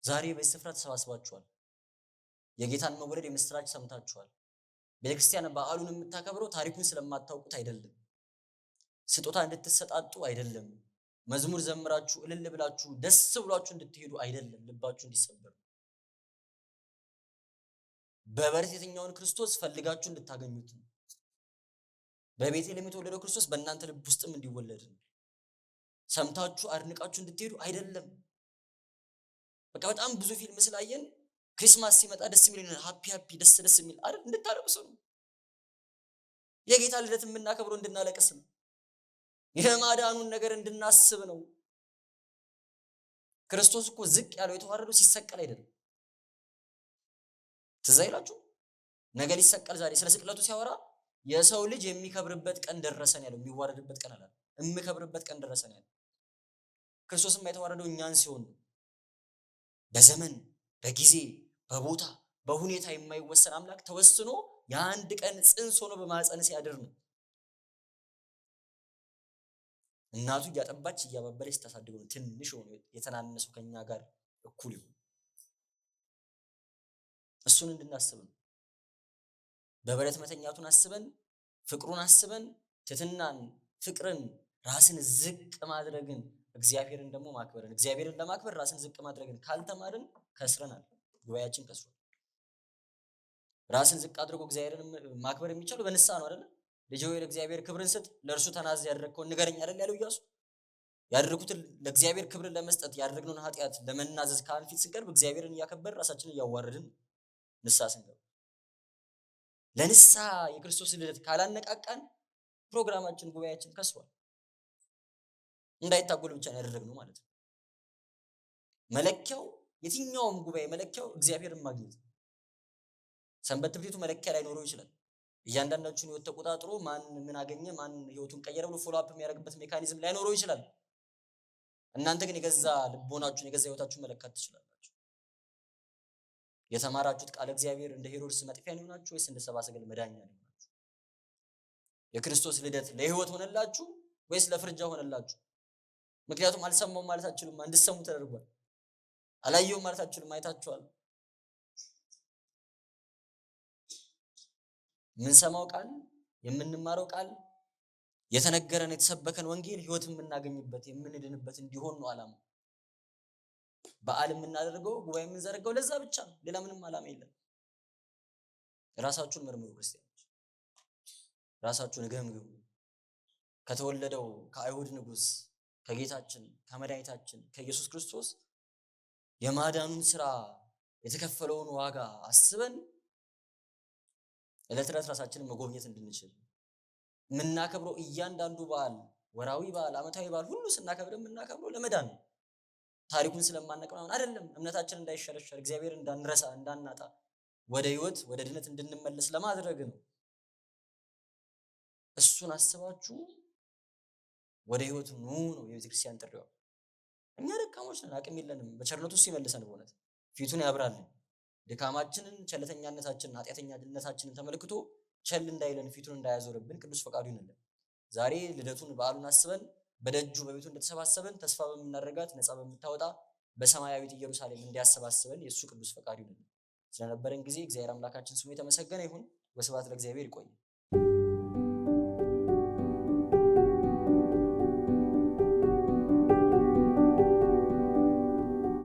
S1: ዛሬ በዚህ ስፍራ ተሰባስባችኋል። የጌታን መወለድ የምስራች ሰምታችኋል። ቤተክርስቲያን በዓሉን የምታከብረው ታሪኩን ስለማታውቁት አይደለም፣ ስጦታ እንድትሰጣጡ አይደለም፣ መዝሙር ዘምራችሁ እልል ብላችሁ ደስ ብሏችሁ እንድትሄዱ አይደለም፣ ልባችሁ እንዲሰበር። በበረት የተኛውን ክርስቶስ ፈልጋችሁ እንድታገኙት ነው። በቤተልሔም የተወለደው ክርስቶስ በእናንተ ልብ ውስጥም እንዲወለድ ነው። ሰምታችሁ አድንቃችሁ እንድትሄዱ አይደለም። በቃ በጣም ብዙ ፊልም ስላየን ክሪስማስ ሲመጣ ደስ የሚል ሃፒ ደስ የሚል አይደል? እንድታለቅሱ ነው። የጌታ ልደት የምናከብረው እንድናለቅስ ነው። የማዳኑን ነገር እንድናስብ ነው። ክርስቶስ እኮ ዝቅ ያለው የተዋረደው ሲሰቀል አይደለም። ትዝ አይላችሁ? ነገ ሊሰቀል ዛሬ ስለ ስቅለቱ ሲያወራ የሰው ልጅ የሚከብርበት ቀን ደረሰን ያለው፣ የሚዋረድበት ቀን አላለም። የሚከብርበት ቀን ደረሰን ያለው። ክርስቶስም የተዋረደው እኛን ሲሆን ነው። በዘመን በጊዜ በቦታ በሁኔታ የማይወሰን አምላክ ተወስኖ የአንድ ቀን ጽንስ ሆኖ በማህፀን ሲያድር ነው። እናቱ እያጠባች እያባበለች ታሳድገው ነው ትንሽ ሆኖ የተናነሰው ከኛ ጋር እኩል ይሁን። እሱን እንድናስብ ነው። በበረት መተኛቱን አስበን፣ ፍቅሩን አስበን፣ ትህትናን፣ ፍቅርን፣ ራስን ዝቅ ማድረግን፣ እግዚአብሔርን ደግሞ ማክበርን፣ እግዚአብሔርን ለማክበር ራስን ዝቅ ማድረግን ካልተማርን ከስረናል። ጉባኤያችን ከስሯል። ራስን ዝቅ አድርጎ እግዚአብሔርን ማክበር የሚቻለው በንስሐ ነው አይደል? ልጅ ሆይ ለእግዚአብሔር ክብርን ስጥ፣ ለእርሱ ተናዝ፣ ያደረግከውን ንገረኝ አይደል ያለው ኢያሱ። ያደረኩትን ለእግዚአብሔር ክብርን ለመስጠት ያደረግነውን ኃጢአት ለመናዘዝ ካህን ፊት ስንቀርብ እግዚአብሔርን እያከበርን ራሳችንን እያዋረድን ንስሐ ስንገባ፣ ለንስሐ የክርስቶስ ልደት ካላነቃቃን ፕሮግራማችን ጉባኤያችን ከስሯል። እንዳይታጎል ብቻ ነው ያደረግነው ማለት ነው። መለኪያው የትኛውም ጉባኤ መለኪያው እግዚአብሔርን ማግኘት። ሰንበት ትምህርት ቤቱ መለኪያ ላይኖረው ይችላል። እያንዳንዳችሁን ህይወት ተቆጣጥሮ ማን ምን አገኘ ማን ህይወቱን ቀየረ ብሎ ፎሎ አፕ የሚያደርግበት ሜካኒዝም ላይኖረው ይችላል። እናንተ ግን የገዛ ልቦናችሁን የገዛ ህይወታችሁን መለካት ትችላላችሁ። የተማራችሁት ቃል እግዚአብሔር እንደ ሄሮድስ መጥፊያ ነው ይሆናችሁ ወይስ እንደ ሰብአ ሰገል መዳኛ ነው ይሆናችሁ? የክርስቶስ ልደት ለህይወት ሆነላችሁ ወይስ ለፍርጃ ሆነላችሁ? ምክንያቱም አልሰማውም ማለት አትችሉም፣ እንድትሰሙ ተደርጓል። አላየውም ማለት አትችሉም፣ አይታችኋል። የምንሰማው ቃል የምንማረው ቃል የተነገረን የተሰበከን ወንጌል ህይወት የምናገኝበት የምንድንበት እንዲሆን ነው ዓላማው። በዓል የምናደርገው ጉባኤ የምንዘረጋው ለዛ ብቻ ነው፣ ሌላ ምንም ዓላማ የለም። ራሳችሁን መርምሩ ክርስቲያኖች፣ ራሳችሁን ገምግሙ። ከተወለደው ከአይሁድ ንጉሥ ከጌታችን ከመድኃኒታችን ከኢየሱስ ክርስቶስ የማዳኑን ስራ የተከፈለውን ዋጋ አስበን ዕለት ዕለት ራሳችንን መጎብኘት እንድንችል የምናከብረው እያንዳንዱ በዓል ወራዊ በዓል ዓመታዊ በዓል ሁሉ ስናከብር የምናከብረው ለመዳን ነው። ታሪኩን ስለማናውቅ አይደለም። እምነታችን እንዳይሸረሸር እግዚአብሔር እንዳንረሳ እንዳናጣ ወደ ህይወት ወደ ድነት እንድንመለስ ለማድረግ ነው። እሱን አስባችሁ ወደ ህይወት ኑ ነው የቤተክርስቲያን ጥሪዋ። እኛ ደካሞች ነን፣ አቅም የለንም። በቸርነቱ እሱ ይመልሰን፣ በእውነት ፊቱን ያብራልን። ድካማችንን፣ ቸልተኛነታችንን፣ ኃጢአተኛነታችንን ተመልክቶ ቸል እንዳይለን ፊቱን እንዳያዞርብን ቅዱስ ፈቃዱ ይሁንልን። ዛሬ ልደቱን በዓሉን አስበን በደጁ በቤቱ እንደተሰባሰበን ተስፋ በምናደርጋት ነፃ በምታወጣ በሰማያዊት ኢየሩሳሌም እንዲያሰባስበን የእሱ ቅዱስ ፈቃዱ ይሁንልን። ስለነበረን ጊዜ እግዚአብሔር አምላካችን ስሙ የተመሰገነ ይሁን። ወስብሐት ለእግዚአብሔር። ይቆይ።